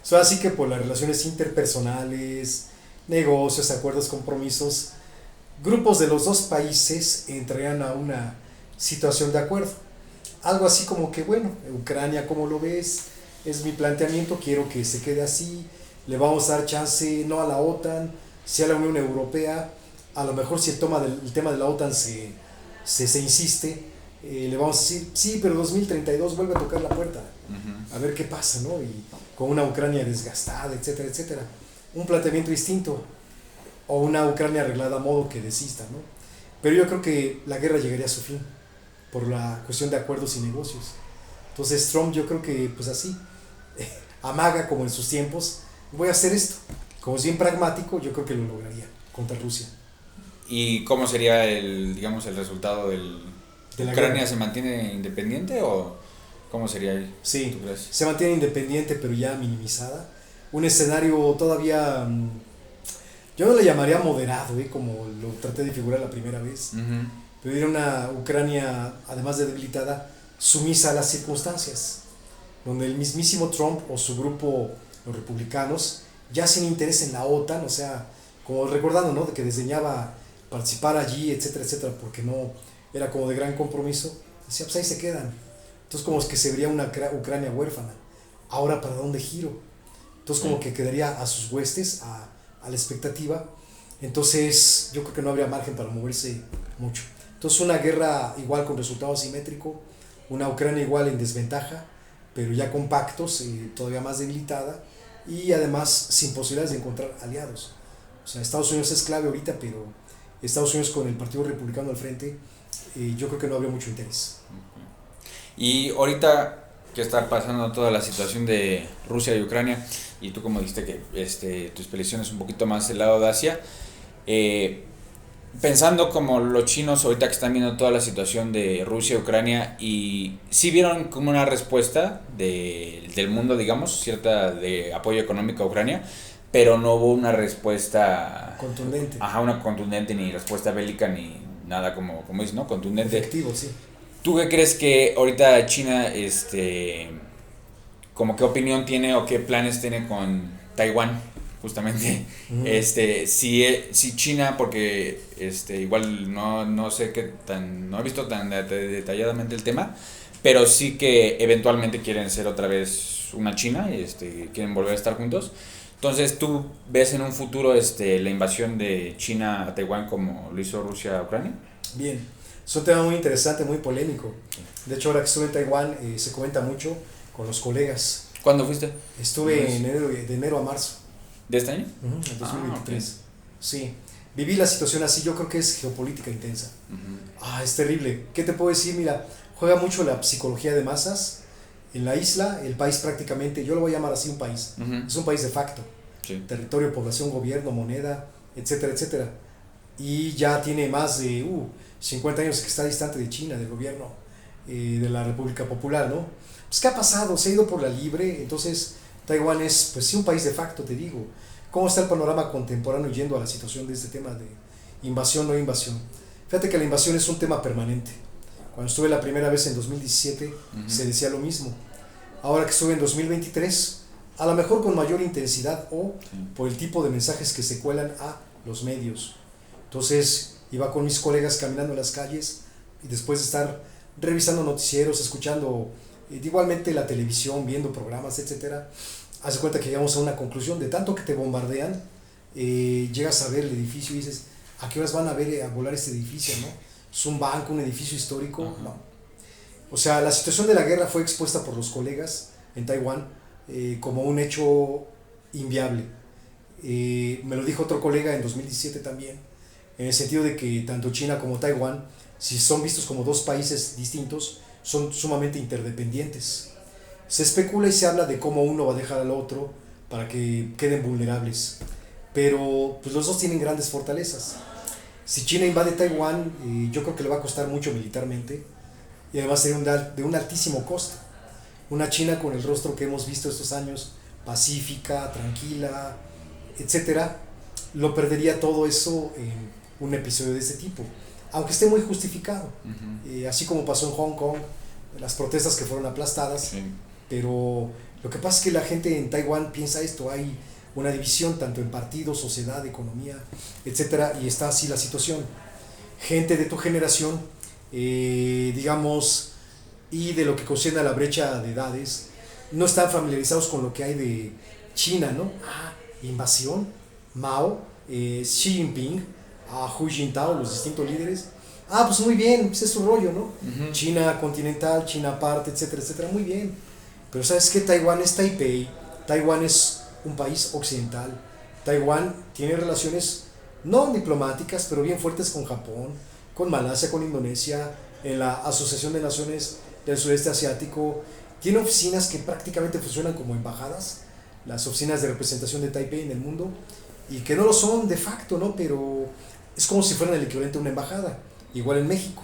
son así, que por las relaciones interpersonales, negocios, acuerdos, compromisos, grupos de los dos países entrarían a una situación de acuerdo. Algo así como que, bueno, Ucrania, ¿cómo lo ves? Es mi planteamiento, quiero que se quede así, le vamos a dar chance, no a la OTAN, sí a la Unión Europea. A lo mejor si el tema de la OTAN se insiste, le vamos a decir, sí, pero 2032 vuelve a tocar la puerta, a ver qué pasa, ¿no? Y con una Ucrania desgastada, etcétera, etcétera. Un planteamiento distinto, o una Ucrania arreglada a modo que desista, ¿no? Pero yo creo que la guerra llegaría a su fin por la cuestión de acuerdos y negocios. Entonces Trump, yo creo que pues así, amaga como en sus tiempos, voy a hacer esto. Como es bien pragmático, yo creo que lo lograría contra Rusia. ¿Y cómo sería el resultado del ¿Ucrania guerra. se mantiene independiente o cómo sería ahí? Sí, ¿Tú crees? se mantiene independiente pero ya minimizada. Un escenario todavía, yo no le llamaría moderado, como lo traté de figurar la primera vez, Ujú. pero era una Ucrania, además de debilitada, sumisa a las circunstancias, donde el mismísimo Trump o su grupo, los republicanos, ya sin interés en la OTAN, o sea, como recordando, ¿no? De que desdeñaba participar allí, etcétera, etcétera, porque no era como de gran compromiso, decía, pues ahí se quedan. Entonces como es que se vería una Ucrania huérfana. Ahora, ¿para dónde giro? Entonces como Sí. que quedaría a sus huestes, a la expectativa. Entonces yo creo que no habría margen para moverse mucho. Entonces una guerra igual con resultado asimétrico, una Ucrania igual en desventaja, pero ya con pactos, todavía más debilitada y además sin posibilidades de encontrar aliados. O sea, Estados Unidos es clave ahorita, pero Estados Unidos con el Partido Republicano al frente, yo creo que no habría mucho interés. Y ahorita que está pasando toda la situación de Rusia y Ucrania, y tú como dijiste que tu expedición es un poquito más del lado de Asia, eh, pensando como los chinos ahorita que están viendo toda la situación de Rusia y Ucrania, y sí vieron como una respuesta del mundo, digamos, cierta de apoyo económico a Ucrania, pero no hubo una respuesta, Contundente, ajá, una contundente, ni respuesta bélica, ni nada como dices, ¿no? Contundente. efectivo, sí. ¿Tú qué crees que ahorita China, como qué opinión tiene o qué planes tiene con Taiwán, justamente? Uh-huh. Si China, porque igual no sé qué tan, no he visto tan detalladamente el tema, pero sí que eventualmente quieren ser otra vez una China, quieren volver a estar juntos. Entonces, ¿tú ves en un futuro la invasión de China a Taiwán como lo hizo Rusia a Ucrania? Bien, es un tema muy interesante, muy polémico. De hecho, ahora que estuve en Taiwán, se cuenta mucho con los colegas. ¿Cuándo fuiste? Estuve en enero, de enero a marzo, ¿De este año? en Ah, 2023. ok. Sí, viví la situación así, yo creo que es geopolítica intensa. Ujú. Es terrible. ¿Qué te puedo decir? Mira, juega mucho la psicología de masas. En la isla, el país prácticamente, yo lo voy a llamar así un país, Ujú. es un país de facto. Sí. Territorio, población, gobierno, moneda, etcétera, etcétera. Y ya tiene más de 50 años que está distante de China, del gobierno de la República Popular, ¿no? Pues, ¿qué ha pasado? Se ha ido por la libre, entonces Taiwán es, pues sí, un país de facto, te digo. ¿Cómo está el panorama contemporáneo yendo a la situación de este tema de invasión o no invasión? Fíjate que la invasión es un tema permanente. Cuando estuve la primera vez en 2017, Ujú. se decía lo mismo. Ahora que estuve en 2023, a lo mejor con mayor intensidad o Sí. por el tipo de mensajes que se cuelan a los medios. Entonces iba con mis colegas caminando en las calles y después de estar revisando noticieros, escuchando igualmente la televisión, viendo programas, etcétera, haz de cuenta que llegamos a una conclusión de tanto que te bombardean, llegas a ver el edificio y dices, ¿a qué horas van a ver a volar este edificio, no? ¿Es un banco, un edificio histórico? Ajá. No. O sea, la situación de la guerra fue expuesta por los colegas en Taiwán como un hecho inviable. Me lo dijo otro colega en 2017 también, en el sentido de que tanto China como Taiwán, si son vistos como dos países distintos, son sumamente interdependientes. Se especula y se habla de cómo uno va a dejar al otro para que queden vulnerables, pero pues los dos tienen grandes fortalezas. Si China invade Taiwán, yo creo que le va a costar mucho militarmente y además sería de un altísimo costo. Una China con el rostro que hemos visto estos años, pacífica, tranquila, etcétera, lo perdería todo eso en un episodio de este tipo, aunque esté muy justificado. Ujú. Así como pasó en Hong Kong, las protestas que fueron aplastadas, Sí. pero lo que pasa es que la gente en Taiwán piensa esto, hay una división tanto en partido, sociedad, economía, etcétera, y está así la situación. Gente de tu generación, digamos, y de lo que concierne a la brecha de edades, no están familiarizados con lo que hay de China, ¿no? Invasión, Mao, Xi Jinping, Hu Jintao, los distintos líderes. Pues muy bien, pues es su rollo, ¿no? Ujú. China continental, China aparte, etcétera, etcétera, muy bien. Pero ¿sabes qué? Taiwán es Taipei, Taiwán es un país occidental. Taiwán tiene relaciones no diplomáticas, pero bien fuertes con Japón, con Malasia, con Indonesia, en la Asociación de Naciones del Sudeste Asiático. Tiene oficinas que prácticamente funcionan como embajadas, las oficinas de representación de Taipei en el mundo, y que no lo son de facto, ¿no? Pero es como si fueran el equivalente a una embajada, igual en México.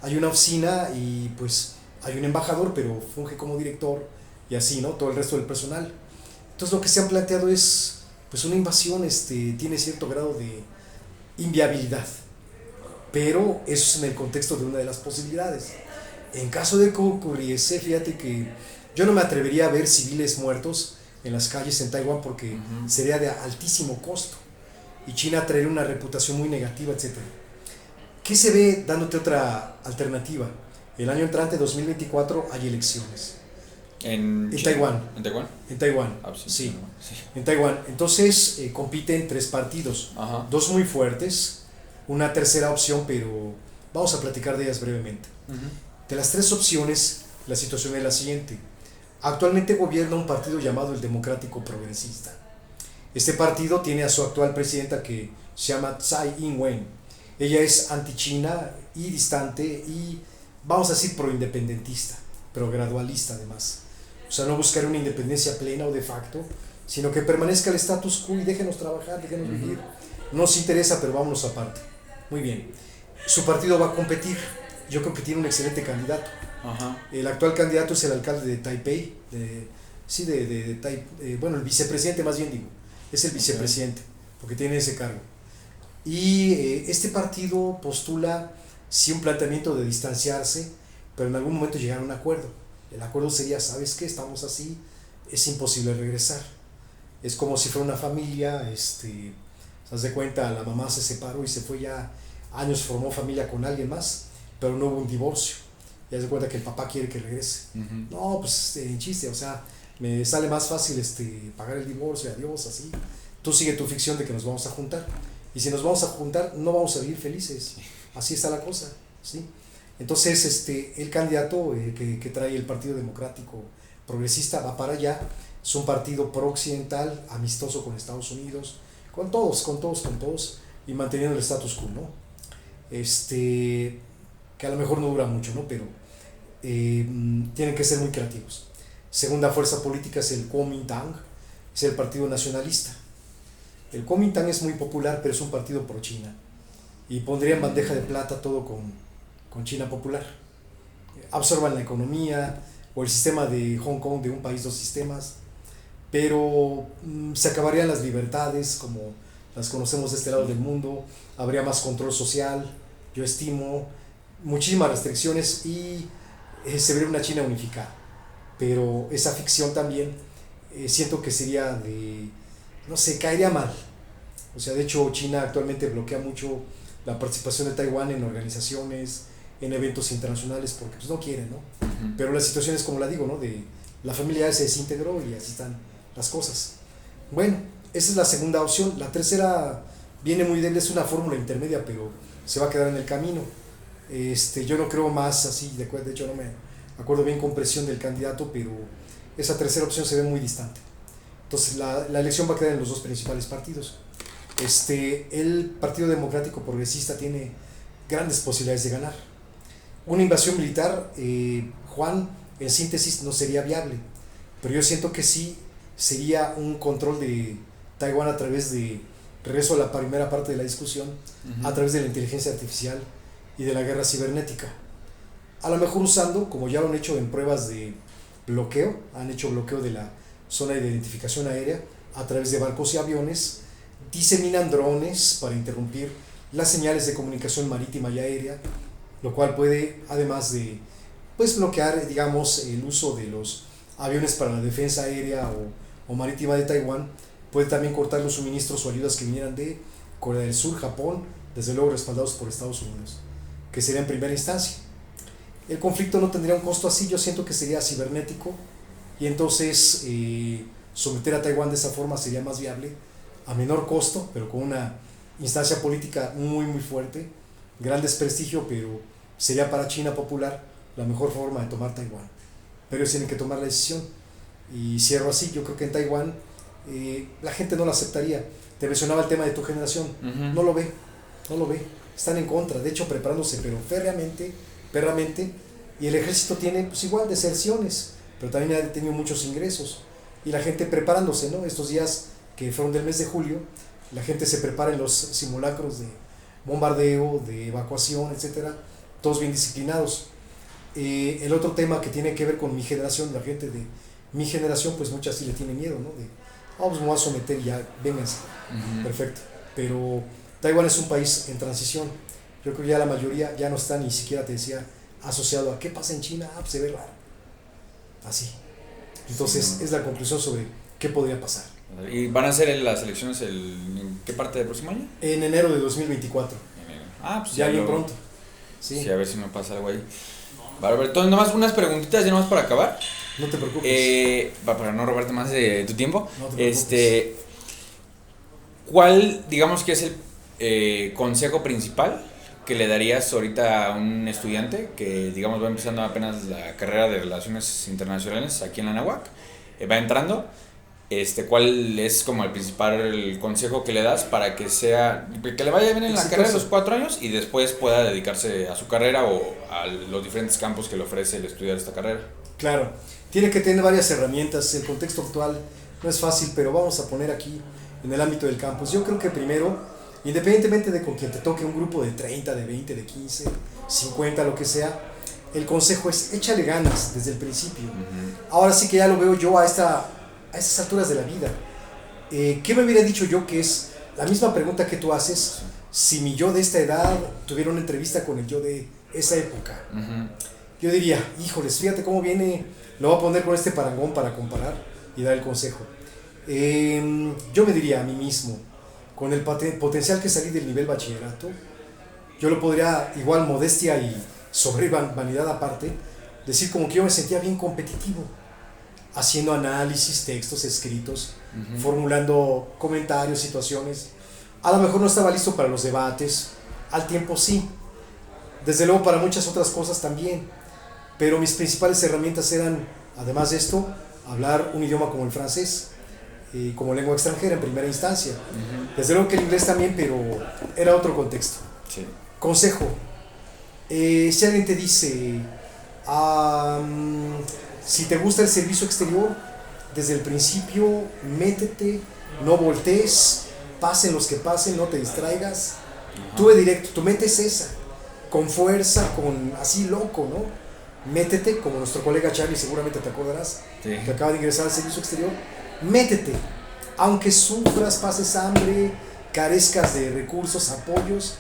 hay una oficina y pues hay un embajador, pero funge como director y así, ¿no? Todo el resto del personal. Entonces lo que se han planteado es pues una invasión, tiene cierto grado de inviabilidad, pero eso es en el contexto de una de las posibilidades. En caso de que ocurriese, fíjate que yo no me atrevería a ver civiles muertos en las calles en Taiwán porque sería de altísimo costo y China traería una reputación muy negativa, etcétera. ¿Qué se ve dándote otra alternativa? El año entrante, 2024, hay elecciones. En Taiwán. ¿En Taiwán? En Taiwán, Ah, sí. no, sí. En Taiwán. Entonces compiten 3 partidos, Ajá. 2 muy fuertes, una tercera opción, pero vamos a platicar de ellas brevemente. De las 3 opciones, la situación es la siguiente. Actualmente gobierna un partido llamado el Democrático Progresista. Este partido tiene a su actual presidenta que se llama Tsai Ing-wen. Ella es anti-China y distante y vamos a decir pro-independentista, pero gradualista además. O sea, no buscar una independencia plena o de facto, sino que permanezca el status quo y déjenos trabajar, déjenos vivir. No nos interesa, pero vámonos aparte. Muy bien. Su partido va a competir. Yo creo que tiene un excelente candidato. Ajá. El actual candidato es el alcalde de Taipei, bueno, el vicepresidente más bien digo, es el vicepresidente, porque tiene ese cargo. Y este partido postula sí un planteamiento de distanciarse, pero en algún momento llegar a un acuerdo. El acuerdo sería, ¿sabes qué? Estamos así, es imposible regresar. Es como si fuera una familia, se das cuenta, la mamá se separó y se fue ya años, formó familia con alguien más, pero no hubo un divorcio. Ya se cuenta que el papá quiere que regrese. No, pues en chiste, o sea, me sale más fácil pagar el divorcio, adiós, así. Tú sigue tu ficción de que nos vamos a juntar. Y si nos vamos a juntar, no vamos a vivir felices. Así está la cosa, ¿sí? Entonces, el candidato que trae el Partido Democrático Progresista va para allá. Es un partido pro-occidental, amistoso con Estados Unidos, con todos, y manteniendo el status quo, ¿no? Que a lo mejor no dura mucho, ¿no? Pero tienen que ser muy creativos. Segunda fuerza política es el Kuomintang, es el partido nacionalista. El Kuomintang es muy popular, pero es un partido pro China y pondría en bandeja de plata todo con China popular. Absorban la economía o el sistema de Hong Kong de un país, 2 sistemas, pero se acabarían las libertades como las conocemos de este lado del mundo, habría más control social, yo estimo, muchísimas restricciones y se vería una China unificada. Pero esa ficción también siento que sería no sé, caería mal. O sea, de hecho China actualmente bloquea mucho la participación de Taiwán en organizaciones, en eventos internacionales, porque pues no quieren, ¿no? Pero la situación es como la digo, ¿no? De la familia se desintegró y así están las cosas. Bueno, esa es la segunda opción. La tercera viene muy débil, es una fórmula intermedia, pero se va a quedar en el camino. Yo no creo más así, de hecho no me acuerdo bien con presión del candidato, pero esa tercera opción se ve muy distante. Entonces la elección va a quedar en los 2 principales partidos. El Partido Democrático Progresista tiene grandes posibilidades de ganar. Una invasión militar, Juan, en síntesis, no sería viable, pero yo siento que sí sería un control de Taiwán a través de, regreso a la primera parte de la discusión, a través de la inteligencia artificial y de la guerra cibernética. A lo mejor usando, como ya lo han hecho en pruebas de bloqueo, han hecho bloqueo de la zona de identificación aérea a través de barcos y aviones, diseminan drones para interrumpir las señales de comunicación marítima y aérea, lo cual puede, además de pues, bloquear, digamos, el uso de los aviones para la defensa aérea o marítima de Taiwán, puede también cortar los suministros o ayudas que vinieran de Corea del Sur, Japón, desde luego respaldados por Estados Unidos, que sería en primera instancia. El conflicto no tendría un costo así, yo siento que sería cibernético, y entonces someter a Taiwán de esa forma sería más viable, a menor costo, pero con una instancia política muy muy fuerte, gran desprestigio, pero sería para China popular la mejor forma de tomar Taiwán. Pero ellos tienen que tomar la decisión. Y cierro así, yo creo que en Taiwán la gente no lo aceptaría. Te mencionaba el tema de tu generación, no lo ve, están en contra, de hecho preparándose, pero férreamente, y el ejército tiene pues igual deserciones, pero también ha tenido muchos ingresos, y la gente preparándose, ¿no? Estos días que fueron del mes de julio, la gente se prepara en los simulacros de bombardeo, de evacuación, etcétera, todos bien disciplinados. El otro tema que tiene que ver con mi generación, la gente de mi generación, pues muchas sí le tienen miedo, ¿no? Pues me voy a someter y ya, vénganse. Perfecto. Pero Taiwán es un país en transición. Yo creo que ya la mayoría ya no está ni siquiera, te decía, asociado a qué pasa en China, pues se ve raro. Así. Entonces, Sí, no. es la conclusión sobre qué podría pasar. ¿Y van a ser las elecciones en qué parte del próximo año? En enero de 2024. Pues Ya bien pronto. Sí. Sí, a ver si no pasa algo ahí. Vale, entonces, nomás unas preguntitas, ya nomás para acabar. No te preocupes. Para no robarte más de tu tiempo. No te preocupes. ¿Cuál, digamos que es el consejo principal que le darías ahorita a un estudiante que, digamos, va empezando apenas la carrera de Relaciones Internacionales aquí en la Anáhuac? Va entrando. ¿Cuál es como el principal consejo que le das para que que le vaya bien en la carrera de los 4 años y después pueda dedicarse a su carrera o a los diferentes campos que le ofrece el estudiar esta carrera? Claro, tiene que tener varias herramientas. El contexto actual no es fácil, pero vamos a poner aquí en el ámbito del campus. Yo creo que primero, independientemente de con quien te toque un grupo de 30, de 20, de 15, 50, lo que sea, el consejo es échale ganas desde el principio. Ahora sí que ya lo veo yo a estas alturas de la vida. ¿Qué me hubiera dicho yo? Que es la misma pregunta que tú haces si mi yo de esta edad tuviera una entrevista con el yo de esa época. Yo diría, híjoles, fíjate cómo viene, lo voy a poner con este parangón para comparar y dar el consejo. Yo me diría a mí mismo, con el potencial que salí del nivel bachillerato, yo lo podría, igual modestia y sobre vanidad aparte, decir como que yo me sentía bien competitivo, haciendo análisis, textos escritos, formulando comentarios, situaciones. A lo mejor no estaba listo para los debates, al tiempo sí, desde luego para muchas otras cosas también, pero mis principales herramientas eran, además de esto, hablar un idioma como el francés, como lengua extranjera en primera instancia. Desde luego que el inglés también, pero era otro contexto. Sí. Consejo, si alguien te dice, si te gusta el servicio exterior, desde el principio métete, no voltees, pasen los que pasen, no te distraigas. Tú de directo, tu mente es esa, con fuerza, con así loco, ¿no? Métete, como nuestro colega Charlie, seguramente te acordarás, Sí. que acaba de ingresar al servicio exterior. Métete, aunque sufras, pases hambre, carezcas de recursos, apoyos,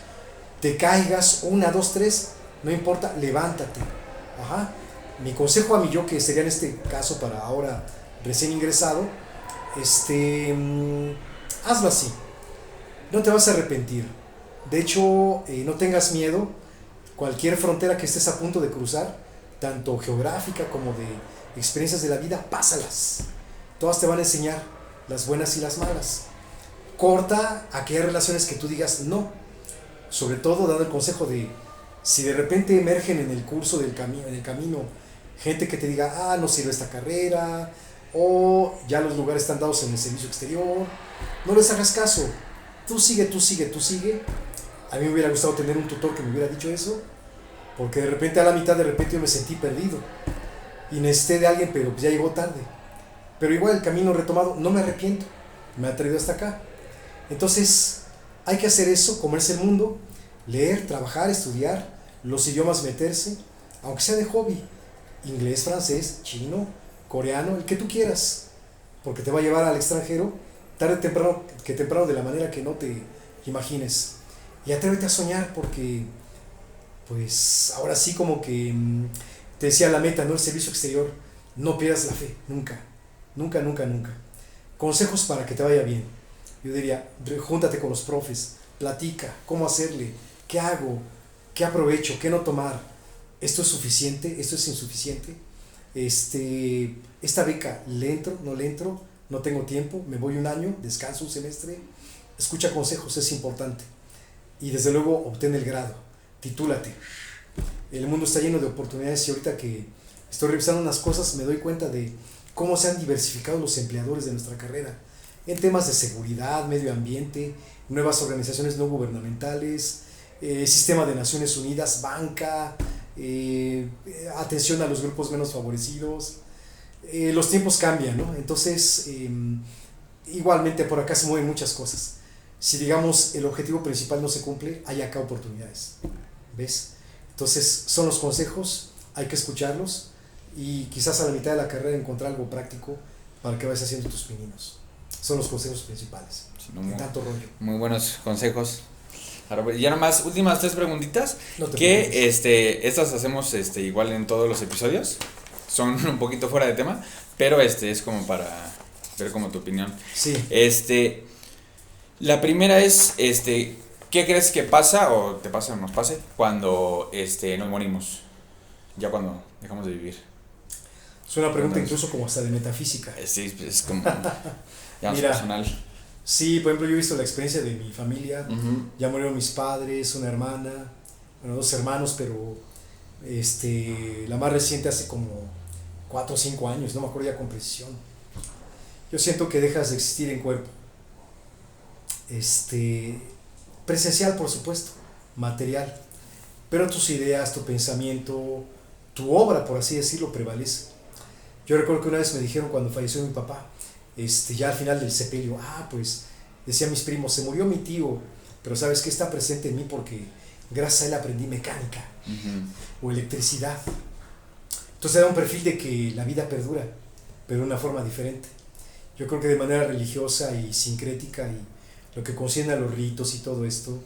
te caigas, 1, 2, 3, no importa, levántate. Mi consejo a mí yo, que sería en este caso para ahora recién ingresado, hazlo así, no te vas a arrepentir. De hecho, no tengas miedo, cualquier frontera que estés a punto de cruzar, tanto geográfica como de experiencias de la vida, pásalas. Todas te van a enseñar las buenas y las malas. Corta aquellas relaciones que tú digas no. Sobre todo dando el consejo de, si de repente emergen en el curso del en el camino, gente que te diga, no sirve esta carrera, o ya los lugares están dados en el servicio exterior, no les hagas caso. Tú sigue, tú sigue, tú sigue. A mí me hubiera gustado tener un tutor que me hubiera dicho eso, porque de repente a la mitad yo me sentí perdido y necesité de alguien, pero ya llegó tarde. Pero igual el camino retomado, no me arrepiento, me ha traído hasta acá. Entonces hay que hacer eso, comerse el mundo, leer, trabajar, estudiar, los idiomas meterse, aunque sea de hobby, inglés, francés, chino, coreano, el que tú quieras, porque te va a llevar al extranjero tarde o temprano de la manera que no te imagines. Y atrévete a soñar, porque pues ahora sí, como que te decía la meta, ¿no? El servicio exterior, no pierdas la fe, nunca, nunca, nunca, nunca. Consejos para que te vaya bien. Yo diría, júntate con los profes, platica, cómo hacerle, qué hago, qué aprovecho, qué no tomar. Esto es suficiente, esto es insuficiente. Esta beca, ¿le entro, no le entro? No tengo tiempo, me voy un año, descanso un semestre. Escucha consejos, es importante. Y desde luego obtén el grado, titúlate. El mundo está lleno de oportunidades y ahorita que estoy revisando unas cosas me doy cuenta de cómo se han diversificado los empleadores de nuestra carrera en temas de seguridad, medio ambiente, nuevas organizaciones no gubernamentales, sistema de Naciones Unidas, banca, atención a los grupos menos favorecidos. Los tiempos cambian, ¿no? Entonces, igualmente por acá se mueven muchas cosas. Si digamos el objetivo principal no se cumple, hay acá oportunidades, ¿ves? Entonces son los consejos, hay que escucharlos y quizás a la mitad de la carrera encontrar algo práctico para que vayas haciendo tus pininos. Son los consejos principales. Sí, no, Tanto rollo. Muy buenos consejos. Ahora, ya nomás, últimas 3 preguntitas. No te Que preocupes. estas hacemos igual en todos los episodios. Son un poquito fuera de tema, pero es como para ver como tu opinión. Sí. La primera es, ¿qué crees que pasa o te pasa o nos pase cuando nos morimos? Ya cuando dejamos de vivir. Es una pregunta Entonces, incluso como hasta de metafísica. Sí, es como ya más Mira, personal. Sí, por ejemplo, yo he visto la experiencia de mi familia. Uh-huh. Ya murieron mis padres, una hermana, bueno, 2 hermanos, pero la más reciente hace como 4 o 5 años, no me acuerdo ya con precisión. Yo siento que dejas de existir en cuerpo. Presencial, por supuesto, material, pero tus ideas, tu pensamiento, tu obra, por así decirlo, prevalece. Yo recuerdo que una vez me dijeron cuando falleció mi papá, ya al final del sepelio, pues, decían mis primos, se murió mi tío, pero ¿sabes qué? Está presente en mí porque gracias a él aprendí mecánica Uh-huh. o electricidad. Entonces era un perfil de que la vida perdura, pero de una forma diferente. Yo creo que de manera religiosa y sincrética y lo que concierne a los ritos y todo esto,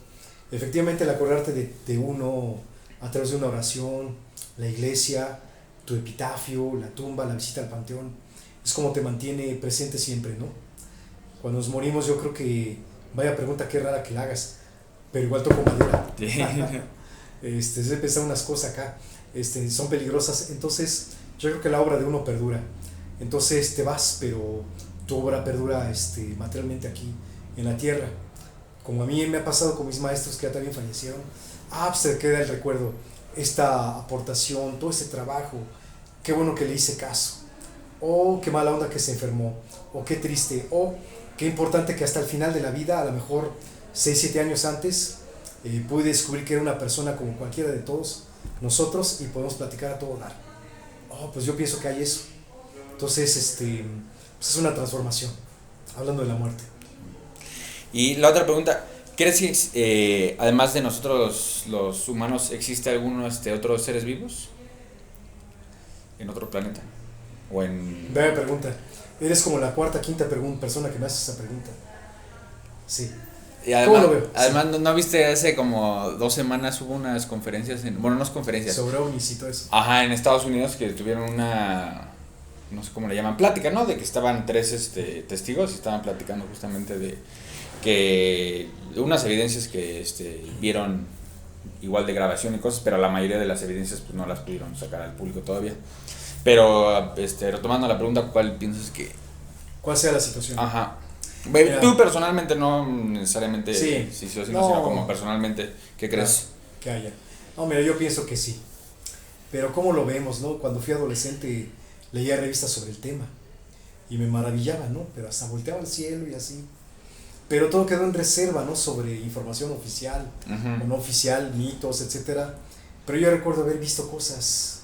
efectivamente el acordarte de uno a través de una oración, la iglesia, tu epitafio, la tumba, la visita al panteón, es como te mantiene presente siempre, ¿no? Cuando nos morimos yo creo que, vaya pregunta qué rara que la hagas, pero igual toco madera. Es de pensar unas cosas acá, son peligrosas, entonces yo creo que la obra de uno perdura, entonces te vas, pero tu obra perdura materialmente aquí en la tierra, como a mí me ha pasado con mis maestros que ya también fallecieron, pues te queda el recuerdo, esta aportación, todo ese trabajo, qué bueno que le hice caso, o qué mala onda que se enfermó, o qué triste, o qué importante que hasta el final de la vida, a lo mejor 6, 7 años antes, pude descubrir que era una persona como cualquiera de todos nosotros y podemos platicar a todo dar. Pues yo pienso que hay eso. Entonces, pues es una transformación, hablando de la muerte. Y la otra pregunta, ¿crees que además de nosotros los humanos existe alguno otros seres vivos en otro planeta? O en... Vea pregunta. Eres como la cuarta, quinta persona que me hace esa pregunta. Sí. Y ¿Cómo además, lo veo? además ¿no viste hace como 2 semanas hubo unas conferencias, bueno, no es conferencias, Sobre ovnis y todo eso. ajá, en Estados Unidos que tuvieron una, no sé cómo le llaman, plática, ¿no? De que estaban 3 testigos y estaban platicando justamente de que unas evidencias que vieron igual de grabación y cosas, pero la mayoría de las evidencias pues no las pudieron sacar al público todavía. Pero retomando la pregunta, ¿cuál piensas que? ¿Cuál sea la situación? Ajá. Mira, Tú personalmente, no necesariamente sí, sí o sí, no, sino como personalmente, ¿qué crees? que haya. No, mira, yo pienso que sí. Pero ¿cómo lo vemos, no? Cuando fui adolescente leía revistas sobre el tema y me maravillaba, ¿no? Pero hasta volteaba al cielo y así. Pero todo quedó en reserva, ¿no? Sobre información oficial o no oficial, mitos, etcétera. Pero yo recuerdo haber visto cosas,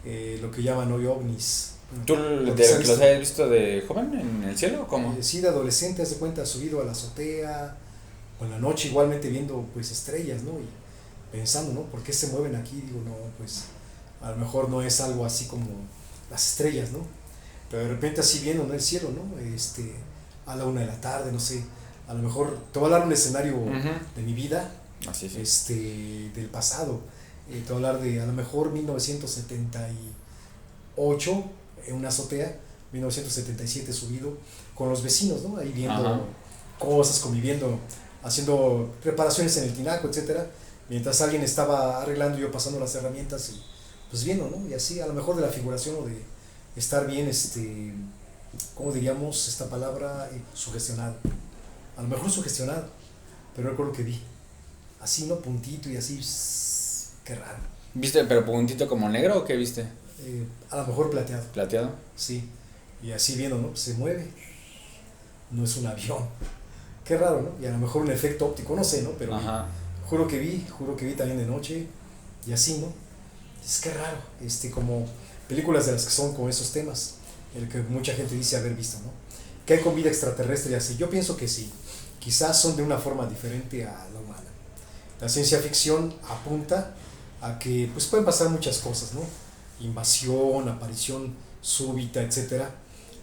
lo que llaman hoy ovnis. ¿Tú los habías visto de joven en el cielo o cómo? Sí, de adolescente, haz de cuenta, subido a la azotea o en la noche igualmente viendo pues estrellas, ¿no? Y pensando, ¿no? ¿Por qué se mueven aquí? Digo, no, pues a lo mejor no es algo así como las estrellas, ¿no? Pero de repente así viendo, ¿no? El cielo, ¿no? A la 1 de la tarde, no sé. A lo mejor te voy a hablar un escenario de mi vida, Así sí. del pasado. Te voy a hablar de a lo mejor 1978 en una azotea, 1977 subido con los vecinos, ¿no? Ahí viendo Ajá. cosas, conviviendo, haciendo reparaciones en el tinaco, etcétera, mientras alguien estaba arreglando y yo pasando las herramientas y pues viendo, ¿no? Y así a lo mejor de la figuración o de estar bien, ¿cómo diríamos esta palabra? Sugestionado. A lo mejor sugestionado, pero recuerdo que vi así, ¿no? Puntito y así, qué raro. ¿Viste, pero puntito como negro o qué viste? A lo mejor plateado. ¿Plateado? Sí, y así viendo, ¿no? Se mueve, no es un avión. Qué raro, ¿no? Y a lo mejor un efecto óptico, no sé, ¿no? Pero Ajá. juro que vi también de noche y así, ¿no? Es que raro, como películas de las que son con esos temas, el que mucha gente dice haber visto, ¿no? Que hay con vida extraterrestre y así. Yo pienso que sí, quizás son de una forma diferente a la humana. La ciencia ficción apunta a que pues pueden pasar muchas cosas, ¿no? Invasión, aparición súbita, etcétera.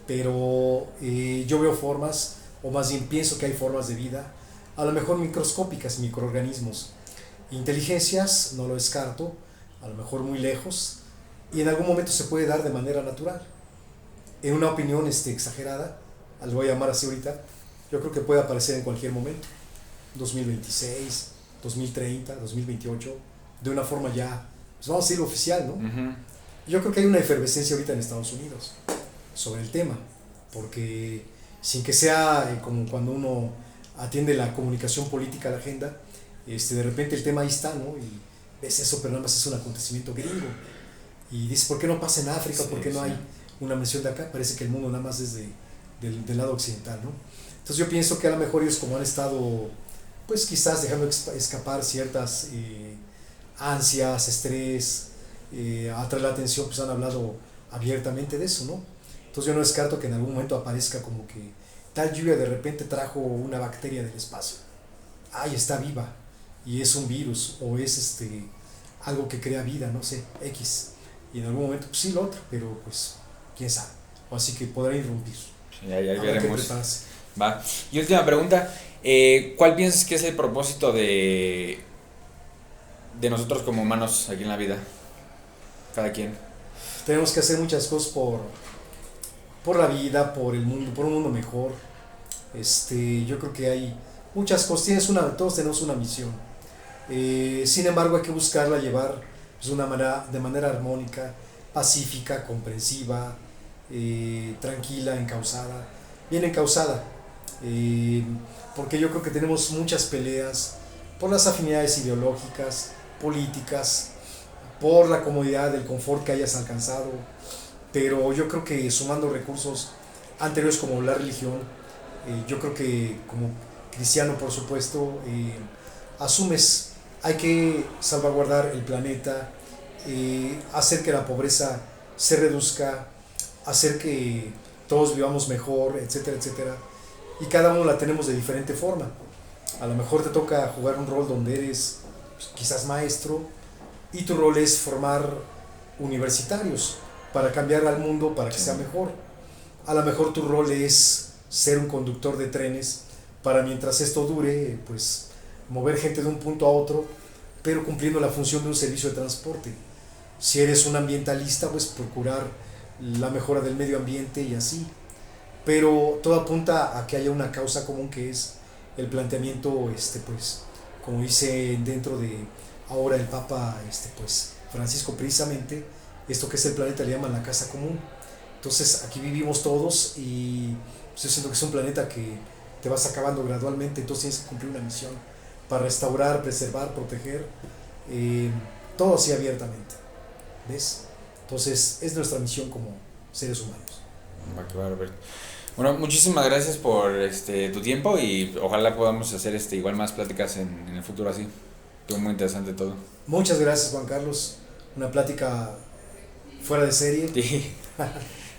Pero yo veo formas, o más bien pienso que hay formas de vida, a lo mejor microscópicas, microorganismos. Inteligencias, no lo descarto, a lo mejor muy lejos, y en algún momento se puede dar de manera natural. En una opinión exagerada, lo voy a llamar así ahorita, yo creo que puede aparecer en cualquier momento, 2026, 2030, 2028, de una forma ya, pues vamos a decir oficial, ¿no? Uh-huh. Yo creo que hay una efervescencia ahorita en Estados Unidos sobre el tema, porque sin que sea como cuando uno atiende la comunicación política a la agenda, de repente el tema ahí está, ¿no? Y ves eso, pero nada más es un acontecimiento gringo. Y dices, ¿por qué no pasa en África? Sí, ¿Por qué no hay una mención de acá? Parece que el mundo nada más es del lado occidental, ¿no? Entonces yo pienso que a lo mejor ellos, como han estado, pues quizás dejando escapar ciertas ansias, estrés, atraer la atención, pues han hablado abiertamente de eso, ¿no? Entonces yo no descarto que en algún momento aparezca como que tal lluvia de repente trajo una bacteria del espacio. Ay, está viva y es un virus o es algo que crea vida, no sé, X. Y en algún momento, pues sí, lo otro, pero pues, quién sabe. O así que podrá irrumpir. Sí, ahí veremos. Va. Y última pregunta, ¿cuál piensas que es el propósito de nosotros como humanos aquí en la vida? Cada quien. Tenemos que hacer muchas cosas por la vida, por el mundo, por un mundo mejor. Yo creo que hay muchas cosas, todos tenemos una misión. Sin embargo, hay que buscarla llevar pues, de manera armónica, pacífica, comprensiva, tranquila, encauzada, bien encauzada. Porque yo creo que tenemos muchas peleas por las afinidades ideológicas, políticas, por la comodidad, el confort que hayas alcanzado, pero yo creo que sumando recursos anteriores como la religión, yo creo que como cristiano, por supuesto, asumes, hay que salvaguardar el planeta, hacer que la pobreza se reduzca, hacer que todos vivamos mejor, etcétera, etcétera, y cada uno la tenemos de diferente forma. A lo mejor te toca jugar un rol donde eres pues, quizás maestro, y tu rol es formar universitarios para cambiar al mundo para que sea mejor. A lo mejor tu rol es ser un conductor de trenes para mientras esto dure, pues mover gente de un punto a otro, pero cumpliendo la función de un servicio de transporte. Si eres un ambientalista, pues procurar la mejora del medio ambiente y así. Pero todo apunta a que haya una causa común que es el planteamiento, pues, como dice dentro de ahora el Papa, pues, Francisco, precisamente, esto que es el planeta le llaman la casa común. Entonces aquí vivimos todos y pues, yo siento que es un planeta que te vas acabando gradualmente, entonces tienes que cumplir una misión para restaurar, preservar, proteger, todo así abiertamente, ¿ves? Entonces es nuestra misión como seres humanos. Bueno, muchísimas gracias por tu tiempo y ojalá podamos hacer igual más pláticas en el futuro así. Estuvo muy interesante todo. Muchas gracias, Juan Carlos. Una plática fuera de serie. Sí.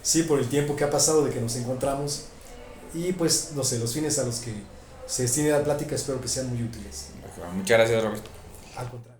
Sí, por el tiempo que ha pasado de que nos encontramos. Y pues, no sé, los fines a los que se destine la plática espero que sean muy útiles. Muchas gracias, Roberto. Al contrario.